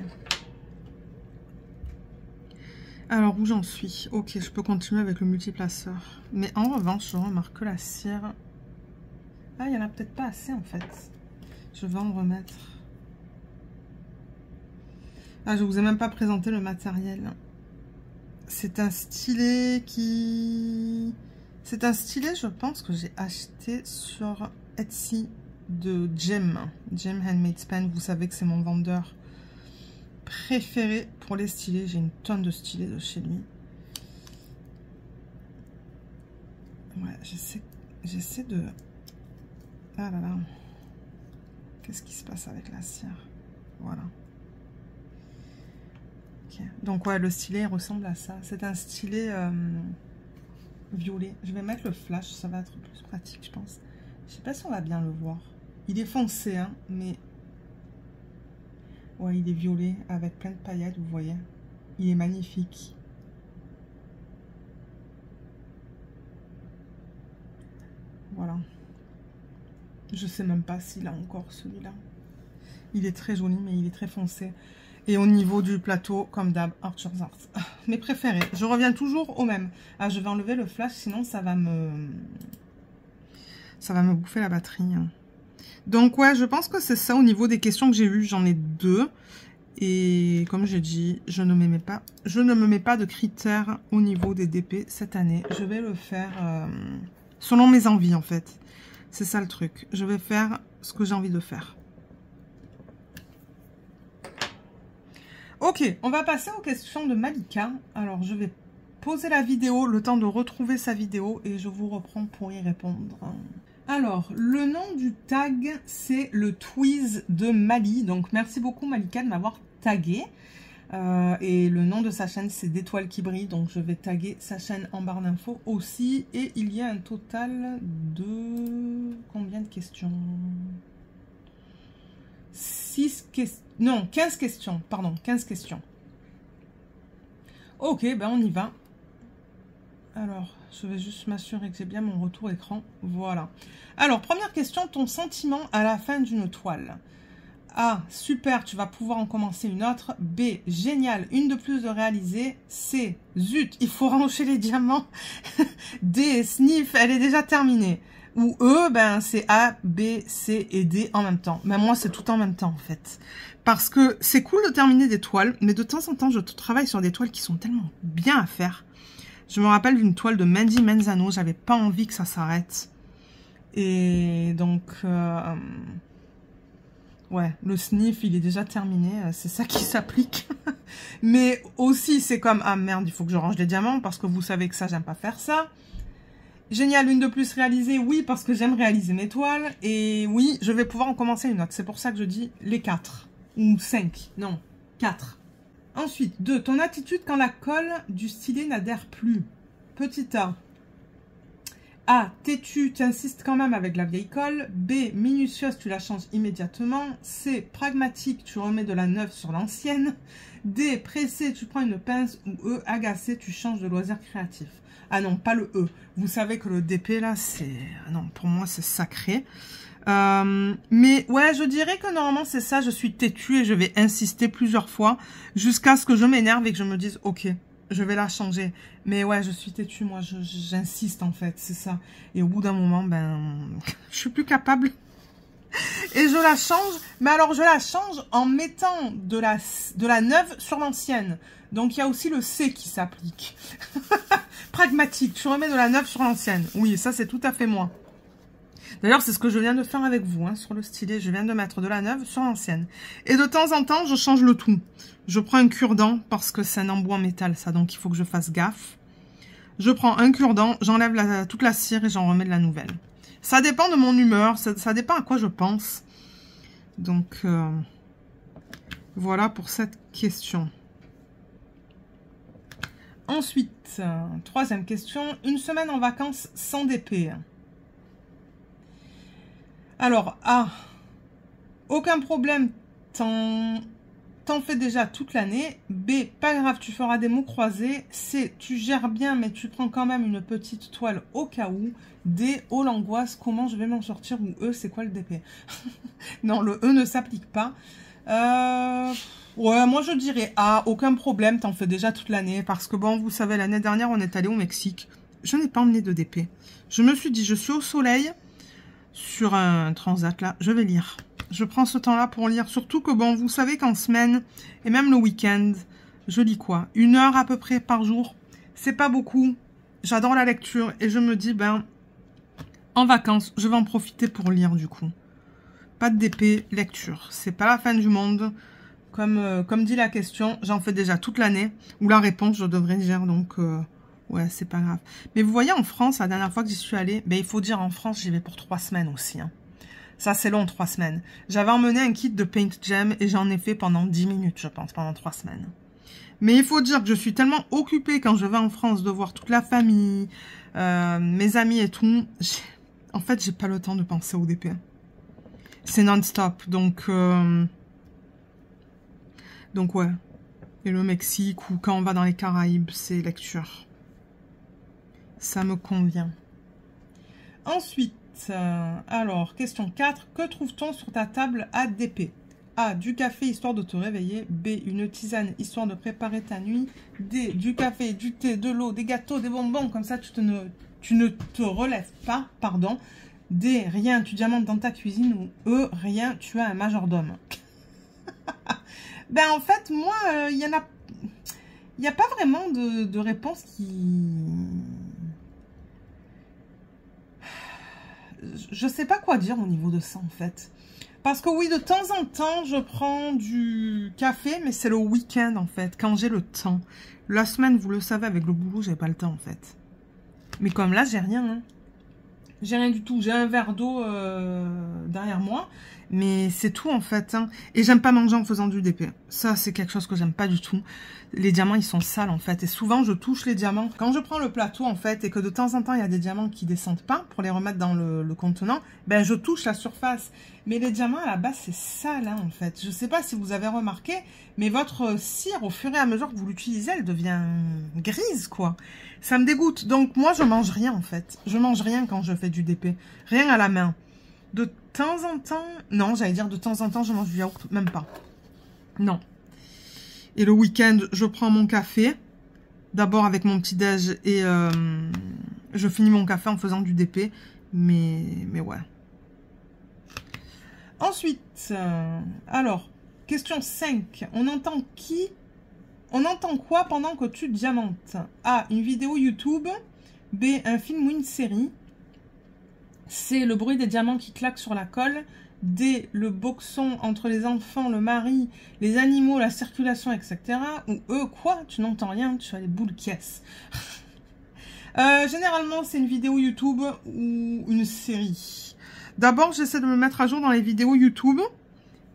Alors, où j'en suis? Ok, je peux continuer avec le multiplaceur. Mais en revanche, je remarque que la cire... Ah, il n'y en a peut-être pas assez, en fait. Je vais en remettre... Ah, je vous ai même pas présenté le matériel. C'est un stylet qui... C'est un stylet, je pense, que j'ai acheté sur Etsy de Jem. Jem Handmade Pen. Vous savez que c'est mon vendeur préféré pour les stylets. J'ai une tonne de stylets de chez lui. Ouais, j'essaie de... Ah là là. Qu'est-ce qui se passe avec la cire? Voilà. Donc ouais, le stylet ressemble à ça. C'est un stylet violet. Je vais mettre le flash, ça va être plus pratique, je pense. Je sais pas si on va bien le voir. Il est foncé, hein, mais... Ouais, il est violet avec plein de paillettes, vous voyez. Il est magnifique. Voilà. Je sais même pas s'il a encore celui-là. Il est très joli, mais il est très foncé. Et au niveau du plateau, comme d'hab, Archer's Art. Mes préférés. Je reviens toujours au même. Ah, je vais enlever le flash, sinon ça va me bouffer la batterie. Donc ouais, je pense que c'est ça au niveau des questions que j'ai eues. J'en ai 2. Et comme j'ai dit, je ne me mets pas de critères au niveau des DP cette année. Je vais le faire selon mes envies, en fait. C'est ça le truc. Je vais faire ce que j'ai envie de faire. Ok, on va passer aux questions de Malika. Alors, je vais poser la vidéo, le temps de retrouver sa vidéo, et je vous reprends pour y répondre. Alors, le nom du tag, c'est le Twiz de Mali. Donc, merci beaucoup Malika de m'avoir tagué. Et le nom de sa chaîne, c'est d'Étoiles qui brillent. Donc, je vais taguer sa chaîne en barre d'infos aussi. Et il y a un total de... Combien de questions? 6 questions... Non, 15 questions. Pardon, 15 questions. Ok, ben on y va. Alors, je vais juste m'assurer que j'ai bien mon retour écran. Voilà. Alors, première question, ton sentiment à la fin d'une toile. A, super, tu vas pouvoir en commencer une autre. B, génial, une de plus de réaliser. C, zut, il faut ranger les diamants. D, sniff, elle est déjà terminée. Ou E, ben c'est A, B, C et D en même temps. Ben moi, c'est tout en même temps en fait. Parce que c'est cool de terminer des toiles, mais de temps en temps, je travaille sur des toiles qui sont tellement bien à faire. Je me rappelle d'une toile de Mandy Menzano, j'avais pas envie que ça s'arrête. Et donc, ouais, le sniff, il est déjà terminé, c'est ça qui s'applique. Mais aussi, c'est comme, ah merde, il faut que je range les diamants, parce que vous savez que ça, j'aime pas faire ça. Génial, une de plus réalisée, oui, parce que j'aime réaliser mes toiles. Et oui, je vais pouvoir en commencer une autre. C'est pour ça que je dis les 4. Ou 5, non, 4. Ensuite, 2. Ton attitude quand la colle du stylet n'adhère plus. Petit A. A. Têtu, tu insistes quand même avec la vieille colle. B. Minutieuse, tu la changes immédiatement. C. Pragmatique, tu remets de la neuve sur l'ancienne. D. Pressé, tu prends une pince. Ou E. Agacé, tu changes de loisir créatif. Ah non, pas le E. Vous savez que le DP, là, c'est... Non, pour moi, c'est sacré. Mais ouais, je dirais que normalement, c'est ça. Je suis têtue et je vais insister plusieurs fois jusqu'à ce que je m'énerve et que je me dise, ok, je vais la changer. Mais ouais, je suis têtue, moi, j'insiste, en fait, c'est ça. Et au bout d'un moment, ben, je suis plus capable. Et je la change. Mais alors, je la change en mettant de la neuve sur l'ancienne. Donc, il y a aussi le C qui s'applique. Pragmatique, tu remets de la neuve sur l'ancienne. Oui, ça, c'est tout à fait moi. D'ailleurs, c'est ce que je viens de faire avec vous, hein, sur le stylet. Je viens de mettre de la neuve sur l'ancienne. Et de temps en temps, je change le tout. Je prends un cure-dent, parce que c'est un embout en métal, ça. Donc, il faut que je fasse gaffe. Je prends un cure-dent, j'enlève toute la cire et j'en remets de la nouvelle. Ça dépend de mon humeur, ça dépend à quoi je pense. Donc, voilà pour cette question. Ensuite, troisième question. Une semaine en vacances sans DP. Alors, A. Aucun problème, t'en fais déjà toute l'année. B. Pas grave, tu feras des mots croisés. C. Tu gères bien, mais tu prends quand même une petite toile au cas où. D. Oh l'angoisse, comment je vais m'en sortir? Ou E. C'est quoi le DP? Non, le E ne s'applique pas. Ouais, moi je dirais A, aucun problème, t'en fais déjà toute l'année. Parce que bon, vous savez, l'année dernière, on est allé au Mexique. Je n'ai pas emmené de DP. Je me suis dit, je suis au soleil, sur un transat là, je vais lire. Je prends ce temps-là pour lire. Surtout que bon, vous savez qu'en semaine, et même le week-end, je lis quoi? 1 heure à peu près par jour. C'est pas beaucoup. J'adore la lecture. Et je me dis, ben, en vacances, je vais en profiter pour lire du coup. Pas de DP, lecture. C'est pas la fin du monde. Comme dit la question, j'en fais déjà toute l'année. Ou la réponse, je devrais dire. Donc, ouais, c'est pas grave. Mais vous voyez, en France, la dernière fois que j'y suis allée, ben, il faut dire en France, j'y vais pour 3 semaines aussi. Hein. Ça, c'est long, 3 semaines. J'avais emmené un kit de Paint Jam et j'en ai fait pendant 10 minutes, je pense, pendant 3 semaines. Mais il faut dire que je suis tellement occupée quand je vais en France de voir toute la famille, mes amis et tout. En fait, j'ai pas le temps de penser au DP. C'est non-stop, donc ouais. Et le Mexique ou quand on va dans les Caraïbes, c'est lecture. Ça me convient. Ensuite, alors, question 4. Que trouve-t-on sur ta table à DP? A. Du café histoire de te réveiller. B. Une tisane histoire de préparer ta nuit. D. Du café, du thé, de l'eau, des gâteaux, des bonbons. Comme ça, tu ne te relèves pas, pardon. D. Rien, tu diamantes dans ta cuisine. Ou E. Rien, tu as un majordome. Ben en fait, moi, il y a pas vraiment de réponse qui... Je sais pas quoi dire au niveau de ça, en fait. Parce que oui, de temps en temps, je prends du café, mais c'est le week-end, en fait, quand j'ai le temps. La semaine, vous le savez, avec le boulot, j'ai pas le temps, en fait. Mais comme là, j'ai rien, hein. J'ai rien du tout. J'ai un verre d'eau derrière moi. Mais c'est tout en fait. Hein. Et j'aime pas manger en faisant du DP. Ça, c'est quelque chose que j'aime pas du tout. Les diamants, ils sont sales en fait. Et souvent, je touche les diamants. Quand je prends le plateau en fait, et que de temps en temps, il y a des diamants qui descendent pas pour les remettre dans le contenant, ben je touche la surface. Mais les diamants, à la base, c'est sale hein, en fait. Je sais pas si vous avez remarqué, mais votre cire, au fur et à mesure que vous l'utilisez, elle devient grise quoi. Ça me dégoûte. Donc moi, je mange rien en fait. Je mange rien quand je fais du DP. Rien à la main. De temps en temps, non, j'allais dire de temps en temps, je mange du yaourt, même pas. Non. Et le week-end, je prends mon café, d'abord avec mon petit déj, et je finis mon café en faisant du DP, mais ouais. Ensuite, alors, question 5, on entend qui? On entend quoi pendant que tu diamantes? A, une vidéo YouTube, B, un film ou une série, C, le bruit des diamants qui claquent sur la colle. D, le boxon entre les enfants, le mari, les animaux, la circulation, etc. Ou E, quoi? Tu n'entends rien, tu as les boules qui caissent. Généralement, c'est une vidéo YouTube ou une série. D'abord, j'essaie de me mettre à jour dans les vidéos YouTube.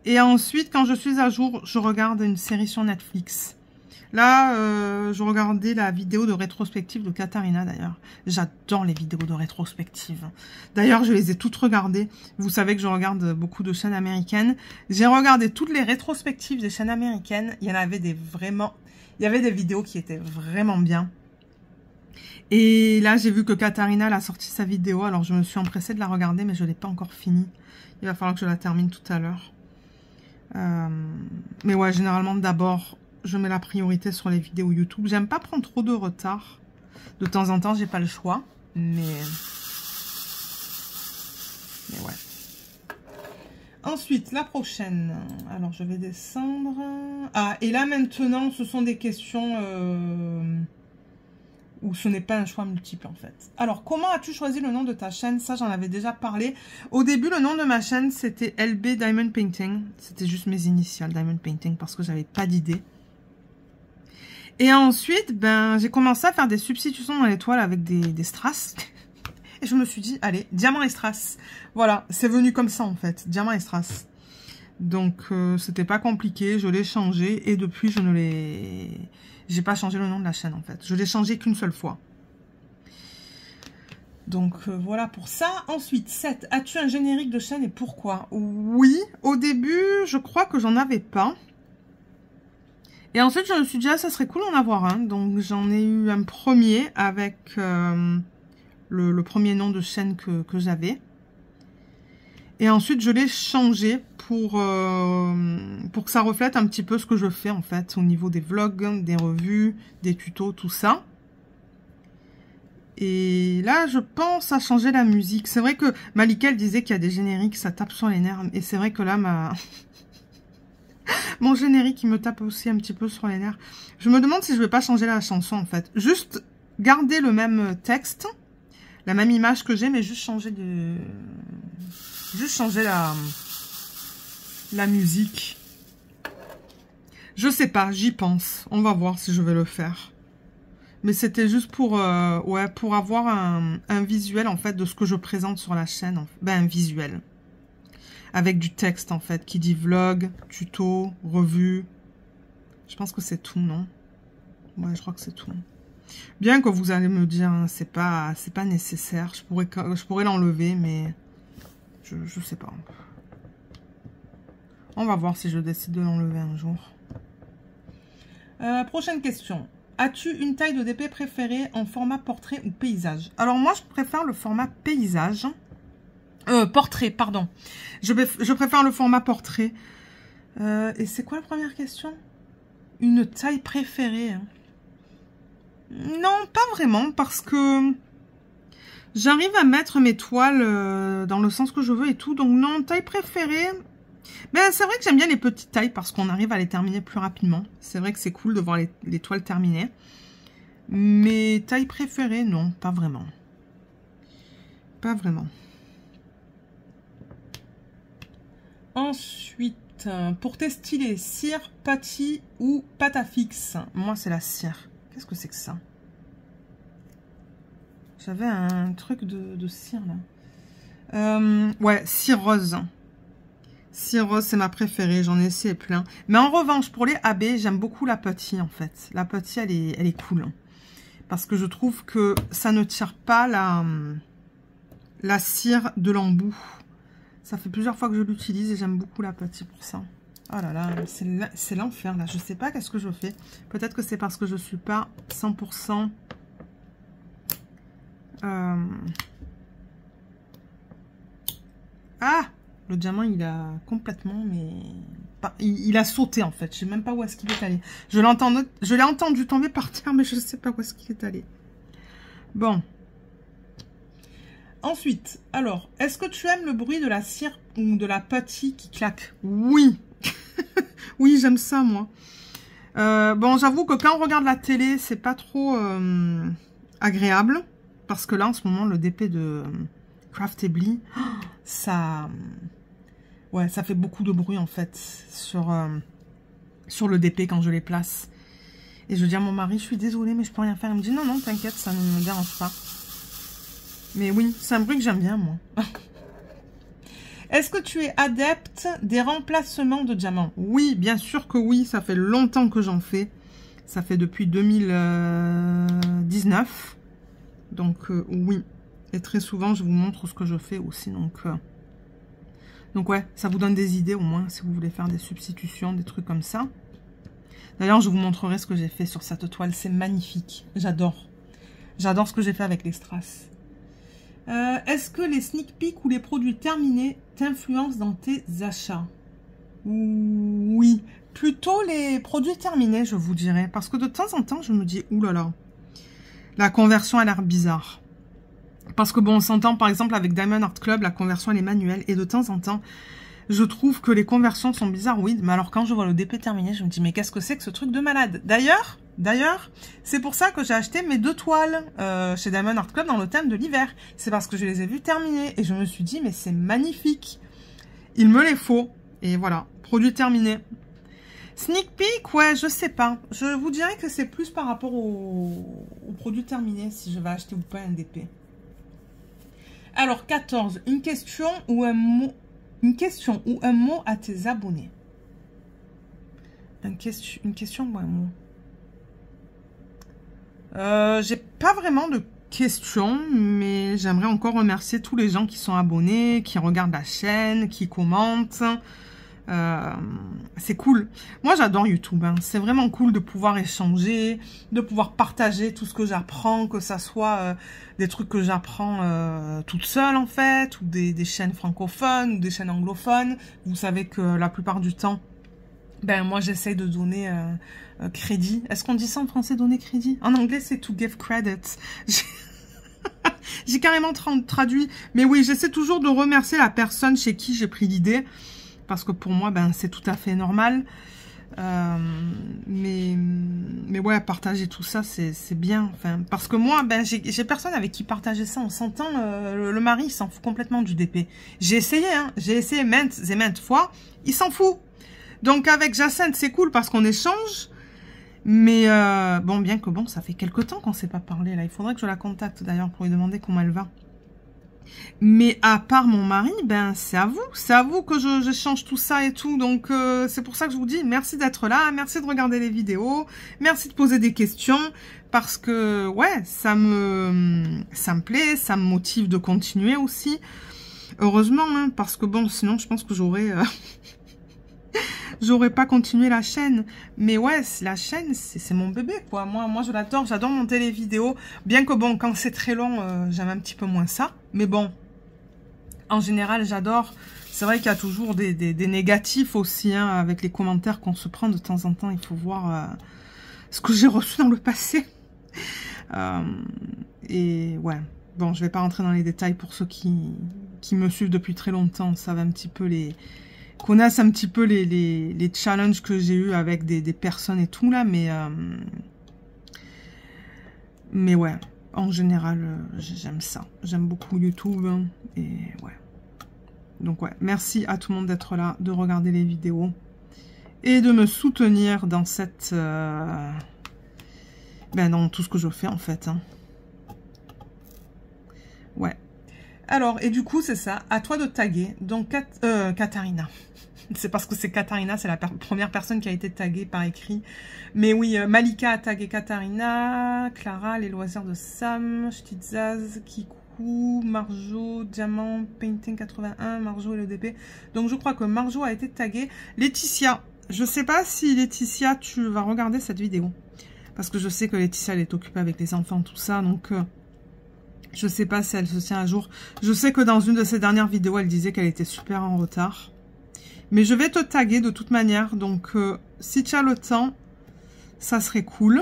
Et ensuite, quand je suis à jour, je regarde une série sur Netflix. Là, je regardais la vidéo de rétrospective de Katharina, d'ailleurs. J'adore les vidéos de rétrospective. D'ailleurs, je les ai toutes regardées. Vous savez que je regarde beaucoup de chaînes américaines. J'ai regardé toutes les rétrospectives des chaînes américaines. Il y en avait des vraiment... Il y avait des vidéos qui étaient vraiment bien. Et là, j'ai vu que Katharina a sorti sa vidéo. Alors, je me suis empressée de la regarder, mais je ne l'ai pas encore finie. Il va falloir que je la termine tout à l'heure. Mais ouais, généralement, d'abord... je mets la priorité sur les vidéos YouTube. J'aime pas prendre trop de retard. De temps en temps, j'ai pas le choix. Mais ouais. Ensuite, la prochaine. Alors, je vais descendre. Ah, et là, maintenant, ce sont des questions où ce n'est pas un choix multiple, en fait. Alors, comment as-tu choisi le nom de ta chaîne? Ça, j'en avais déjà parlé. Au début, le nom de ma chaîne, c'était LB Diamond Painting. C'était juste mes initiales, Diamond Painting, parce que j'avais pas d'idée. Et ensuite, ben, j'ai commencé à faire des substitutions dans les toiles avec des strass. Et je me suis dit, allez, diamant et strass. Voilà, c'est venu comme ça en fait, diamant et strass. Donc, c'était pas compliqué, je l'ai changé. Et depuis, je ne l'ai... j'ai pas changé le nom de la chaîne en fait. Je l'ai changé qu'une seule fois. Donc, voilà pour ça. Ensuite, 7. As-tu un générique de chaîne et pourquoi? Oui, au début, je crois que j'en avais pas. Et ensuite, je me suis dit, ah, ça serait cool d'en avoir un. Donc, j'en ai eu un premier avec le premier nom de chaîne que j'avais. Et ensuite, je l'ai changé pour que ça reflète un petit peu ce que je fais, en fait, au niveau des vlogs, des revues, des tutos, tout ça. Et là, je pense à changer la musique. C'est vrai que Malika, elle disait qu'il y a des génériques, ça tape sur les nerfs. Et c'est vrai que là, mon générique, il me tape aussi un petit peu sur les nerfs. Je me demande si je vais pas changer la chanson, en fait. Juste garder le même texte, la même image que j'ai, mais juste changer la musique. Je sais pas, j'y pense. On va voir si je vais le faire. Mais c'était juste pour, ouais, pour avoir un visuel, en fait, de ce que je présente sur la chaîne. Ben, un visuel. Avec du texte, en fait, qui dit vlog, tuto, revue. Je pense que c'est tout, non? Ouais, je crois que c'est tout. Bien que vous allez me dire, hein, c'est pas nécessaire. Je pourrais l'enlever, mais je sais pas. On va voir si je décide de l'enlever un jour. Prochaine question. As-tu une taille de DP préférée en format portrait ou paysage? Alors moi, je préfère le format paysage. Portrait, pardon. Je préfère le format portrait. Et c'est quoi la première question? Une taille préférée? Non, pas vraiment, parce que j'arrive à mettre mes toiles dans le sens que je veux et tout. Donc non, taille préférée... Ben, c'est vrai que j'aime bien les petites tailles parce qu'on arrive à les terminer plus rapidement. C'est vrai que c'est cool de voir les toiles terminées. Mais taille préférée, non, pas vraiment. Pas vraiment. Ensuite, pour tes stylés, cire, pâtis ou pâte à fixe? Moi, c'est la cire. Qu'est-ce que c'est que ça? J'avais un truc de cire, là. Ouais, cire rose. Cire rose, c'est ma préférée. J'en ai essayé plein. Mais en revanche, pour les AB, j'aime beaucoup la petite, en fait. La petite, elle est cool. Hein. Parce que je trouve que ça ne tire pas la cire de l'embout. Ça fait plusieurs fois que je l'utilise et j'aime beaucoup la petite pour ça. Oh là là, c'est l'enfer, là. Je sais pas qu'est-ce que je fais. Peut-être que c'est parce que je suis pas 100%... Ah, le diamant, il a complètement, mais... Il a sauté, en fait. Je sais même pas où est-ce qu'il est allé. Je l'ai entendu tomber par terre, mais je sais pas où est-ce qu'il est allé. Bon. Ensuite, alors, est-ce que tu aimes le bruit de la cire ou de la pâtie qui claque? Oui. Oui, j'aime ça, moi. Bon, j'avoue que quand on regarde la télé, c'est pas trop agréable. Parce que là, en ce moment, le DP de Craftably, ça... Ouais, ça fait beaucoup de bruit, en fait, sur le DP quand je les place. Et je dis à mon mari, je suis désolée, mais je peux rien faire. Il me dit, non, non, t'inquiète, ça ne me dérange pas. Mais oui, c'est un bruit que j'aime bien, moi. Est-ce que tu es adepte des remplacements de diamants? Oui, bien sûr que oui, ça fait longtemps que j'en fais. Ça fait depuis 2019. Donc, oui. Et très souvent, je vous montre ce que je fais aussi. Donc ouais, ça vous donne des idées au moins si vous voulez faire des substitutions, des trucs comme ça. D'ailleurs, je vous montrerai ce que j'ai fait sur cette toile. C'est magnifique. J'adore. J'adore ce que j'ai fait avec les strass. Est-ce que les sneak peeks ou les produits terminés t'influencent dans tes achats? Oui. Plutôt les produits terminés, je vous dirais. Parce que de temps en temps, je me dis, oulala, la conversion a l'air bizarre. Parce que bon, on s'entend par exemple avec Diamond Art Club, la conversion elle est manuelle. Et de temps en temps, je trouve que les conversions sont bizarres, oui. Mais alors quand je vois le DP terminé, je me dis, mais qu'est-ce que c'est que ce truc de malade? D'ailleurs, c'est pour ça que j'ai acheté mes 2 toiles chez Diamond Art Club dans le thème de l'hiver. C'est parce que je les ai vues terminées. Et je me suis dit, mais c'est magnifique. Il me les faut. Et voilà, produit terminé. Sneak peek, ouais, je sais pas. Je vous dirais que c'est plus par rapport au produit terminé si je vais acheter ou pas un DP. Alors, 14. Une question ou un mot à tes abonnés. Une question ou un mot. J'ai pas vraiment de questions, mais j'aimerais encore remercier tous les gens qui sont abonnés, qui regardent la chaîne, qui commentent. C'est cool. Moi, j'adore YouTube. Hein. C'est vraiment cool de pouvoir échanger, de pouvoir partager tout ce que j'apprends, que ça soit des trucs que j'apprends toute seule, en fait, ou des chaînes francophones, ou des chaînes anglophones. Vous savez que la plupart du temps, ben moi, j'essaye de donner crédit. Est-ce qu'on dit ça en français, donner crédit? En anglais, c'est to give credit. J'ai carrément traduit. Mais oui, j'essaie toujours de remercier la personne chez qui j'ai pris l'idée. Parce que pour moi, ben, c'est tout à fait normal. Mais ouais, partager tout ça, c'est bien. Enfin, parce que moi, ben, j'ai personne avec qui partager ça. On s'entend, le mari, il s'en fout complètement du DP. J'ai essayé, hein. J'ai essayé maintes et maintes fois. Il s'en fout. Donc, avec Jacinthe, c'est cool parce qu'on échange. Mais, bon, bien que bon, ça fait quelques temps qu'on ne s'est pas parlé, là. Il faudrait que je la contacte, d'ailleurs, pour lui demander comment elle va. Mais à part mon mari, ben c'est à vous que je change tout ça et tout. Donc c'est pour ça que je vous dis merci d'être là, merci de regarder les vidéos, merci de poser des questions parce que ouais, ça me plaît, ça me motive de continuer aussi. Heureusement, hein, parce que bon, sinon je pense que j'aurais pas continué la chaîne. Mais ouais, la chaîne, c'est mon bébé, quoi. Moi je l'adore, j'adore monter les vidéos. Bien que bon, quand c'est très long, j'aime un petit peu moins ça. Mais bon, en général, j'adore. C'est vrai qu'il y a toujours des négatifs aussi, hein, avec les commentaires qu'on se prend de temps en temps. Il faut voir ce que j'ai reçu dans le passé. Et ouais, bon, je vais pas rentrer dans les détails pour ceux qui me suivent depuis très longtemps. Ça va un petit peu connaissent un petit peu les challenges que j'ai eu avec des personnes et tout là, mais ouais, en général, j'aime ça. J'aime beaucoup YouTube, hein, et ouais. Donc ouais, merci à tout le monde d'être là, de regarder les vidéos et de me soutenir dans cette... dans tout ce que je fais en fait. Hein. Ouais. Alors, et du coup, c'est ça. À toi de taguer. Donc, Katharina. C'est parce que c'est Katharina, c'est la première personne qui a été taguée par écrit. Mais oui, Malika a tagué Katharina, Clara, les loisirs de Sam, Ch'tizaz, Kikou, Marjo, Diamant, Painting 81, Marjo et le DP. Donc je crois que Marjo a été taguée. Laetitia, je sais pas si Laetitia, tu vas regarder cette vidéo. Parce que je sais que Laetitia, elle est occupée avec les enfants, tout ça. Donc je sais pas si elle se tient à jour. Je sais que dans une de ses dernières vidéos, elle disait qu'elle était super en retard. Mais je vais te taguer de toute manière, donc si tu as le temps, ça serait cool.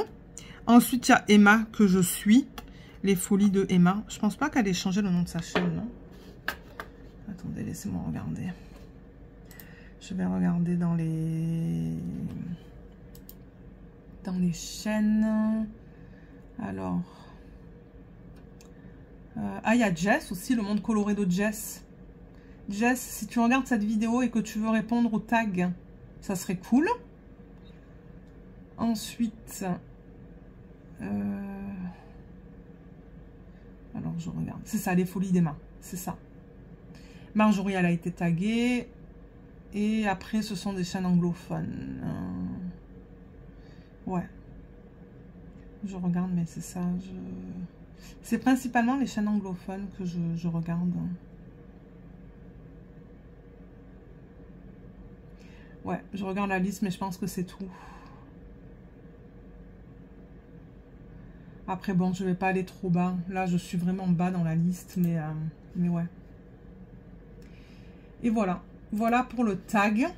Ensuite, il y a Emma que je suis, les folies de Emma. Je pense pas qu'elle ait changé le nom de sa chaîne, non? Attendez, laissez-moi regarder. Je vais regarder dans les chaînes. Alors, il y a Jess aussi, le monde coloré de Jess. Jess, si tu regardes cette vidéo et que tu veux répondre au tag, ça serait cool. Ensuite, alors je regarde. C'est ça, les folies d'Emma. C'est ça. Marjorie, elle a été taguée. Et après, ce sont des chaînes anglophones. Ouais. Je regarde, mais c'est ça. C'est principalement les chaînes anglophones que je regarde. Ouais, je regarde la liste, mais je pense que c'est tout. Après, bon, je vais pas aller trop bas. Là, je suis vraiment bas dans la liste, mais ouais. Et voilà. Voilà pour le tag.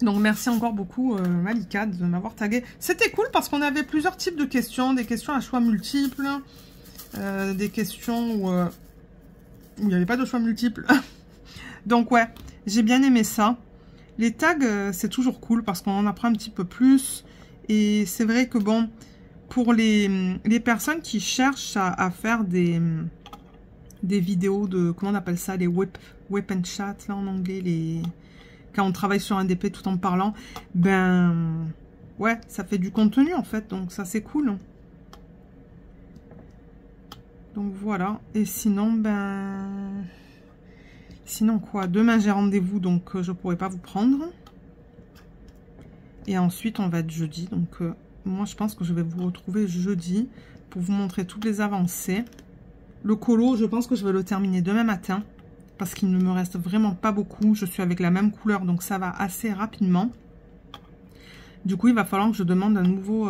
Donc, merci encore beaucoup, Malika, de m'avoir tagué. C'était cool parce qu'on avait plusieurs types de questions. Des questions à choix multiples. Des questions où il n'y avait pas de choix multiples. Donc, ouais, j'ai bien aimé ça. Les tags, c'est toujours cool parce qu'on en apprend un petit peu plus. Et c'est vrai que bon, pour les personnes qui cherchent à faire des vidéos de, comment on appelle ça, les whip and chat, là en anglais, quand on travaille sur un DP tout en parlant, ben, ouais, ça fait du contenu en fait, donc ça c'est cool. Donc voilà, et sinon, ben... Sinon quoi, demain j'ai rendez-vous, donc je pourrai pas vous prendre. Et ensuite on va être jeudi, donc moi je pense que je vais vous retrouver jeudi pour vous montrer toutes les avancées. Le colo, je pense que je vais le terminer demain matin, parce qu'il ne me reste vraiment pas beaucoup. Je suis avec la même couleur, donc ça va assez rapidement. Du coup, il va falloir que je demande un nouveau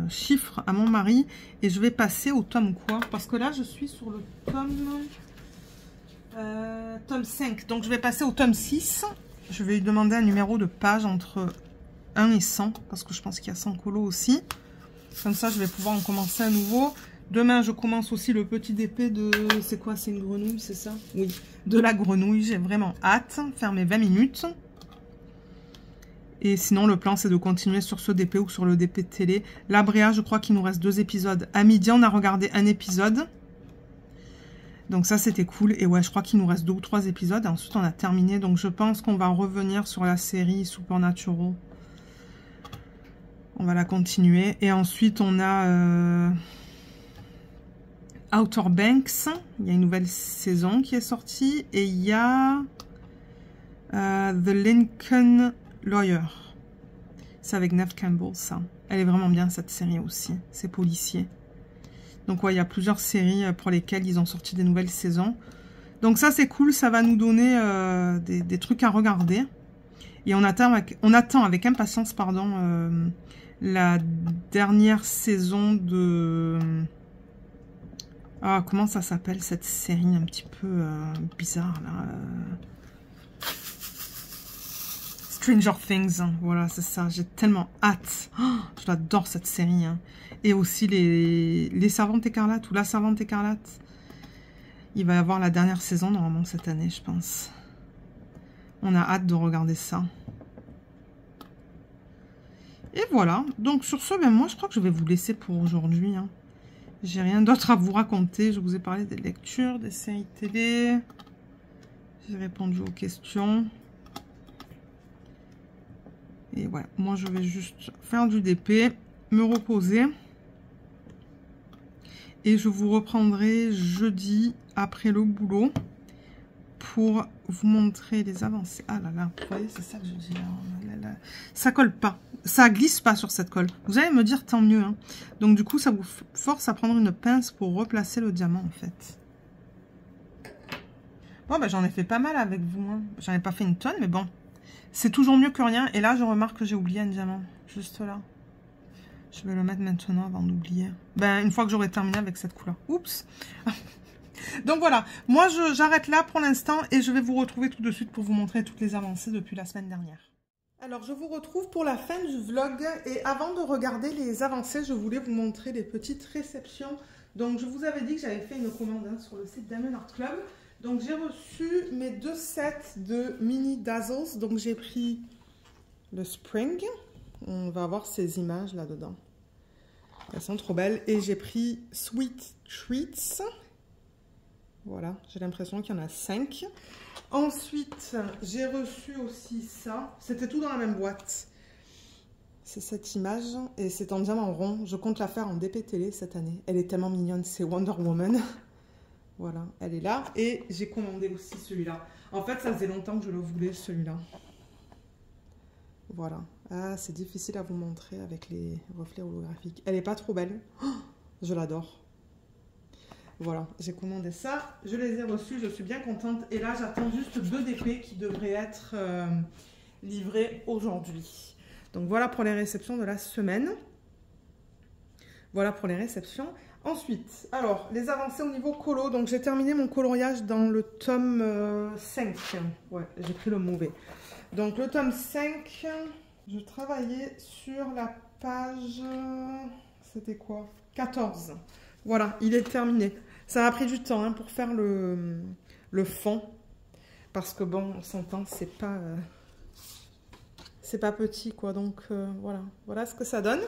chiffre à mon mari. Et je vais passer au tome quoi? Parce que là, je suis sur le tome 5. Donc, je vais passer au tome 6. Je vais lui demander un numéro de page entre 1 et 100. Parce que je pense qu'il y a 100 colos aussi. Comme ça, je vais pouvoir en commencer à nouveau. Demain, je commence aussi le petit DP de... C'est quoi? C'est une grenouille, c'est ça? Oui, de la grenouille. J'ai vraiment hâte. Faire mes 20 minutes. Et sinon, le plan, c'est de continuer sur ce DP ou sur le DP de télé. La Bréa, je crois qu'il nous reste 2 épisodes. À midi, on a regardé un épisode. Donc ça, c'était cool. Et ouais, je crois qu'il nous reste 2 ou 3 épisodes. Et ensuite, on a terminé. Donc je pense qu'on va revenir sur la série Supernatural. On va la continuer. Et ensuite, on a Outer Banks. Il y a une nouvelle saison qui est sortie. Et il y a The Lincoln Lawyer. C'est avec Neve Campbell, ça. Elle est vraiment bien, cette série aussi. C'est policier. Donc, ouais, il y a plusieurs séries pour lesquelles ils ont sorti des nouvelles saisons. Donc, ça, c'est cool. Ça va nous donner des trucs à regarder. Et on attend avec impatience, pardon, la dernière saison de... Ah, comment ça s'appelle, cette série un petit peu bizarre, là Stranger Things, hein. Voilà, c'est ça. J'ai tellement hâte. Oh, je l'adore, cette série. Hein. Et aussi les Servantes Écarlates ou La Servante Écarlate. Il va y avoir la dernière saison, normalement, cette année, je pense. On a hâte de regarder ça. Et voilà. Donc, sur ce, ben, moi, je crois que je vais vous laisser pour aujourd'hui. Hein. J'ai rien d'autre à vous raconter. Je vous ai parlé des lectures, des séries télé. J'ai répondu aux questions. Et ouais, moi je vais juste faire du DP, me reposer. Et je vous reprendrai jeudi après le boulot pour vous montrer les avancées. Ah là là, vous voyez, c'est ça que je dis là. Ça colle pas. Ça glisse pas sur cette colle. Vous allez me dire tant mieux. Hein. Donc du coup, ça vous force à prendre une pince pour replacer le diamant en fait. Bon, ben, j'en ai fait pas mal avec vous. Hein. J'en ai pas fait une tonne, mais bon. C'est toujours mieux que rien. Et là, je remarque que j'ai oublié un diamant. Juste là. Je vais le mettre maintenant avant d'oublier. Ben, une fois que j'aurai terminé avec cette couleur. Oups. Donc voilà. Moi, j'arrête là pour l'instant. Et je vais vous retrouver tout de suite pour vous montrer toutes les avancées depuis la semaine dernière. Alors, je vous retrouve pour la fin du vlog. Et avant de regarder les avancées, je voulais vous montrer les petites réceptions. Donc, je vous avais dit que j'avais fait une commande hein, sur le site Diamond Art Club. Donc, j'ai reçu mes 2 sets de mini dazzles. Donc, j'ai pris le Spring. On va avoir ces images là-dedans. Elles sont trop belles. Et j'ai pris Sweet Treats. Voilà, j'ai l'impression qu'il y en a 5. Ensuite, j'ai reçu aussi ça. C'était tout dans la même boîte. C'est cette image. Et c'est en diamant rond. Je compte la faire en DP télé cette année. Elle est tellement mignonne. C'est Wonder Woman. Voilà, elle est là. Et j'ai commandé aussi celui-là. En fait, ça faisait longtemps que je le voulais, celui-là. Voilà. Ah, c'est difficile à vous montrer avec les reflets holographiques. Elle n'est pas trop belle. Oh, je l'adore. Voilà, j'ai commandé ça. Je les ai reçus, je suis bien contente. Et là, j'attends juste 2 DP qui devraient être livrés aujourd'hui. Donc, voilà pour les réceptions de la semaine. Voilà pour les réceptions. Ensuite, alors, les avancées au niveau colo. Donc, j'ai terminé mon coloriage dans le tome 5. Ouais, j'ai pris le mauvais. Donc, le tome 5, je travaillais sur la page... C'était quoi? 14. Voilà, il est terminé. Ça m'a pris du temps hein, pour faire le fond. Parce que, bon, on s'entend, c'est pas petit, quoi. Donc, voilà. Voilà ce que ça donne.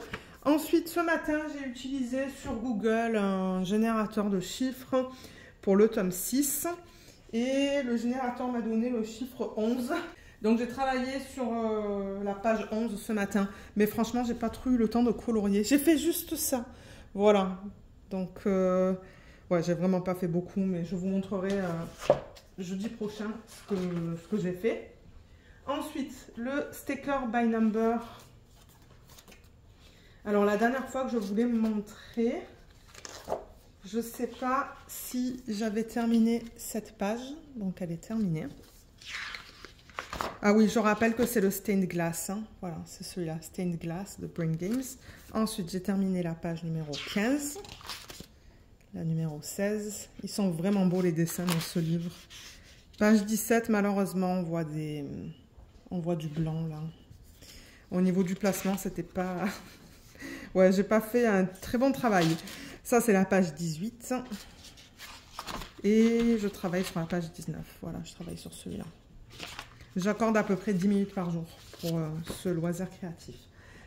Ensuite, ce matin, j'ai utilisé sur Google un générateur de chiffres pour le tome 6. Et le générateur m'a donné le chiffre 11. Donc, j'ai travaillé sur la page 11 ce matin. Mais franchement, j'ai pas trop eu le temps de colorier. J'ai fait juste ça. Voilà. Donc, ouais, j'ai vraiment pas fait beaucoup. Mais je vous montrerai jeudi prochain ce que j'ai fait. Ensuite, le sticker by number. Alors, la dernière fois que je voulais me montrer, je ne sais pas si j'avais terminé cette page. Donc, elle est terminée. Ah oui, je rappelle que c'est le Stained Glass. Hein. Voilà, c'est celui-là, Stained Glass de Brain Games. Ensuite, j'ai terminé la page numéro 15. La numéro 16. Ils sont vraiment beaux, les dessins dans ce livre. Page 17, malheureusement, on voit du blanc, là. Au niveau du placement, c'était pas... Ouais, j'ai pas fait un très bon travail. Ça, c'est la page 18. Et je travaille sur la page 19. Voilà, je travaille sur celui-là. J'accorde à peu près 10 minutes par jour pour ce loisir créatif.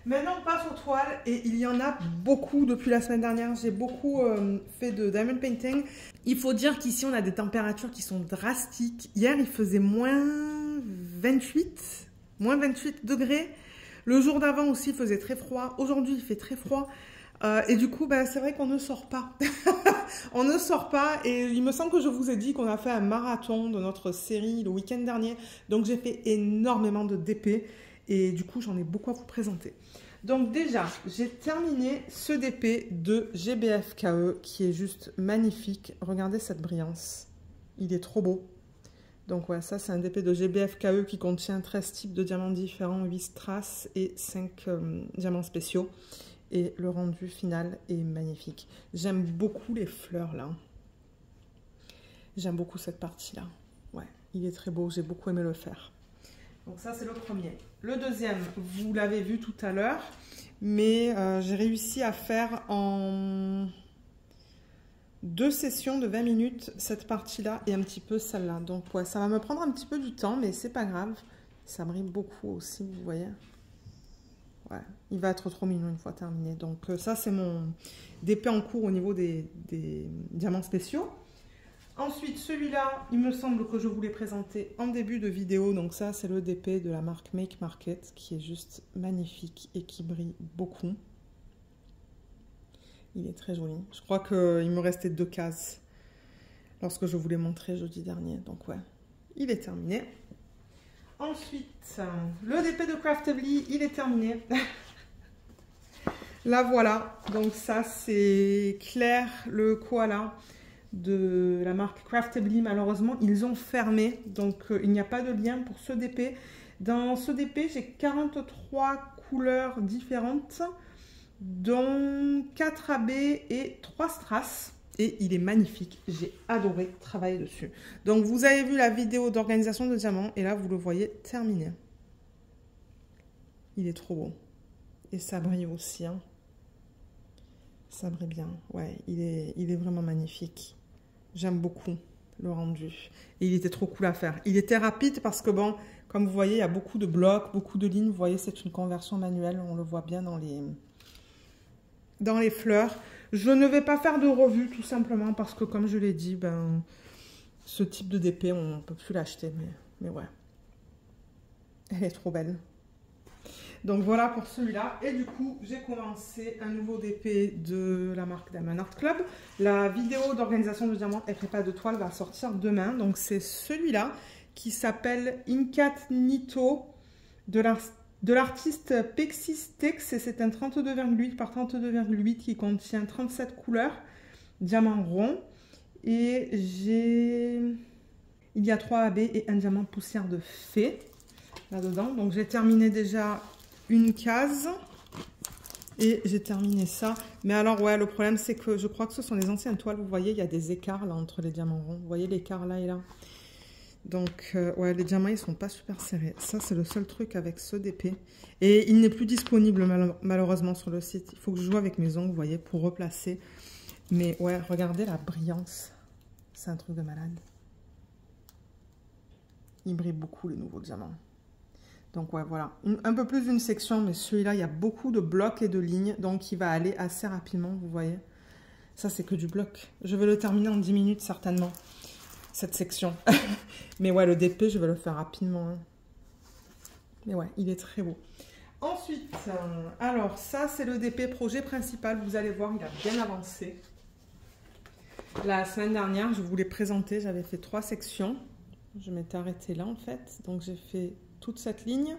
Maintenant, on passe aux toiles. Et il y en a beaucoup depuis la semaine dernière. J'ai beaucoup fait de diamond painting. Il faut dire qu'ici, on a des températures qui sont drastiques. Hier, il faisait moins 28 degrés. Le jour d'avant aussi, il faisait très froid. Aujourd'hui, il fait très froid. Et du coup, ben, c'est vrai qu'on ne sort pas. On ne sort pas. Et il me semble que je vous ai dit qu'on a fait un marathon de notre série le week-end dernier. Donc, j'ai fait énormément de DP. Et du coup, j'en ai beaucoup à vous présenter. Donc déjà, j'ai terminé ce DP de GBFKE qui est juste magnifique. Regardez cette brillance. Il est trop beau. Donc ouais, ça c'est un DP de GBFKE qui contient 13 types de diamants différents, 8 strass et 5 diamants spéciaux. Et le rendu final est magnifique. J'aime beaucoup les fleurs là. J'aime beaucoup cette partie là. Ouais, il est très beau, j'ai beaucoup aimé le faire. Donc ça c'est le premier. Le deuxième, vous l'avez vu tout à l'heure, mais j'ai réussi à faire en 2 sessions de 20 minutes cette partie-là et un petit peu celle-là. Donc ouais, ça va me prendre un petit peu du temps, mais c'est pas grave. Ça brille beaucoup aussi, vous voyez. Ouais, il va être trop mignon une fois terminé. Donc ça c'est mon DP en cours au niveau des diamants spéciaux. Ensuite, celui-là, il me semble que je vous l'ai présenté en début de vidéo. Donc ça, c'est le DP de la marque Make Market qui est juste magnifique et qui brille beaucoup. Il est très joli. Je crois qu'il me restait 2 cases. lorsque je vous l'ai montré jeudi dernier. Donc ouais, il est terminé. Ensuite, le DP de Craftedly, il est terminé. Là voilà, donc ça c'est Claire le koala de la marque Craftedly. Malheureusement, ils ont fermé, donc il n'y a pas de lien pour ce DP. Dans ce DP, j'ai 43 couleurs différentes, dont 4 AB et 3 strass. Et il est magnifique, j'ai adoré travailler dessus. Donc vous avez vu la vidéo d'organisation de diamants et là vous le voyez terminé. Il est trop beau. Et ça brille aussi. Hein. Ça brille bien. Ouais, il est vraiment magnifique. J'aime beaucoup le rendu. Et il était trop cool à faire. Il était rapide parce que bon, comme vous voyez, il y a beaucoup de blocs, beaucoup de lignes. Vous voyez, c'est une conversion manuelle. On le voit bien dans les fleurs. Je ne vais pas faire de revue tout simplement parce que comme je l'ai dit, ben, ce type de DP, on ne peut plus l'acheter. Mais ouais, elle est trop belle. Donc voilà pour celui-là. Et du coup, j'ai commencé un nouveau DP de la marque Diamond Art Club. La vidéo d'organisation de diamants et prépa de toile va sortir demain. Donc c'est celui-là qui s'appelle Incognito de l'artiste Pexis-Tex. Et c'est un 32,8 par 32,8 qui contient 37 couleurs, diamant rond. Et il y a 3 AB et un diamant poussière de fée là-dedans. Donc j'ai terminé déjà une case et j'ai terminé ça. Mais alors ouais, le problème c'est que je crois que ce sont les anciennes toiles. Vous voyez, il y a des écarts là entre les diamants ronds. Vous voyez l'écart là et là. Donc ouais, les diamants ils sont pas super serrés. Ça c'est le seul truc avec ce DP. Et il n'est plus disponible malheureusement sur le site. Il faut que je joue avec mes ongles, vous voyez, pour replacer. Mais ouais, regardez la brillance. C'est un truc de malade. Il brille beaucoup les nouveaux diamants. Donc ouais, voilà, un peu plus d'une section, mais celui-là, il y a beaucoup de blocs et de lignes, donc il va aller assez rapidement, vous voyez. Ça, c'est que du bloc. Je vais le terminer en 10 minutes, certainement, cette section. Mais ouais, le DP, je vais le faire rapidement. Hein. Mais ouais, il est très beau. Ensuite, alors ça, c'est le DP projet principal. Vous allez voir, il a bien avancé. La semaine dernière, je vous l'ai présenté, j'avais fait 3 sections. Je m'étais arrêtée là, en fait. Donc, j'ai fait toute cette ligne.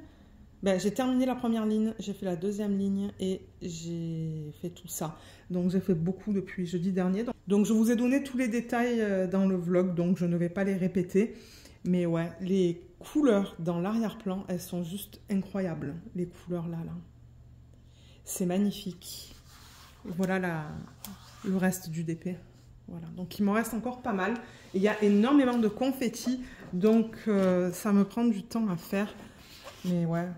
Ben, j'ai terminé la première ligne, j'ai fait la deuxième ligne et j'ai fait tout ça. Donc, j'ai fait beaucoup depuis jeudi dernier. Donc, je vous ai donné tous les détails dans le vlog, donc je ne vais pas les répéter. Mais ouais, les couleurs dans l'arrière-plan, elles sont juste incroyables. Les couleurs là. C'est magnifique. Voilà le reste du DP. Voilà, donc il m'en reste encore pas mal. Il y a énormément de confettis, donc ça me prend du temps à faire. Mais ouais,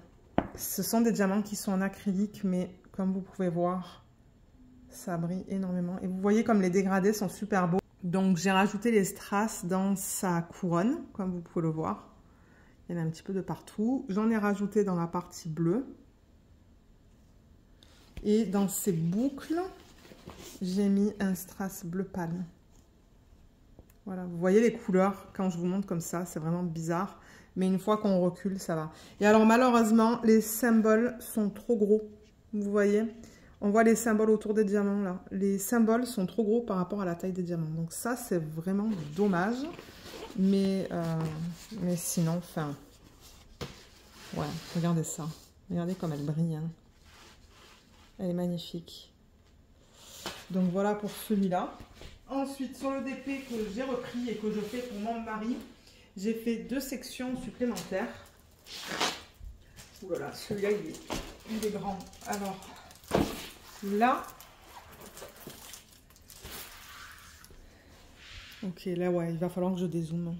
ce sont des diamants qui sont en acrylique, mais comme vous pouvez voir, ça brille énormément. Et vous voyez comme les dégradés sont super beaux. Donc j'ai rajouté les strass dans sa couronne, comme vous pouvez le voir. Il y en a un petit peu de partout. J'en ai rajouté dans la partie bleue. Et dans ces boucles, j'ai mis un strass bleu pâle. Voilà, vous voyez les couleurs quand je vous montre comme ça, c'est vraiment bizarre. Mais une fois qu'on recule, ça va. Et alors malheureusement, les symboles sont trop gros. Vous voyez, on voit les symboles autour des diamants là. Les symboles sont trop gros par rapport à la taille des diamants. Donc ça, c'est vraiment dommage. Mais sinon, enfin... Ouais, regardez ça. Regardez comme elle brille. Hein. Elle est magnifique. Donc voilà pour celui-là. Ensuite, sur le DP que j'ai repris et que je fais pour mon mari, j'ai fait 2 sections supplémentaires. Ouh là là, celui-là, il est grand. Alors, là... Ok, là, ouais, il va falloir que je dézoome.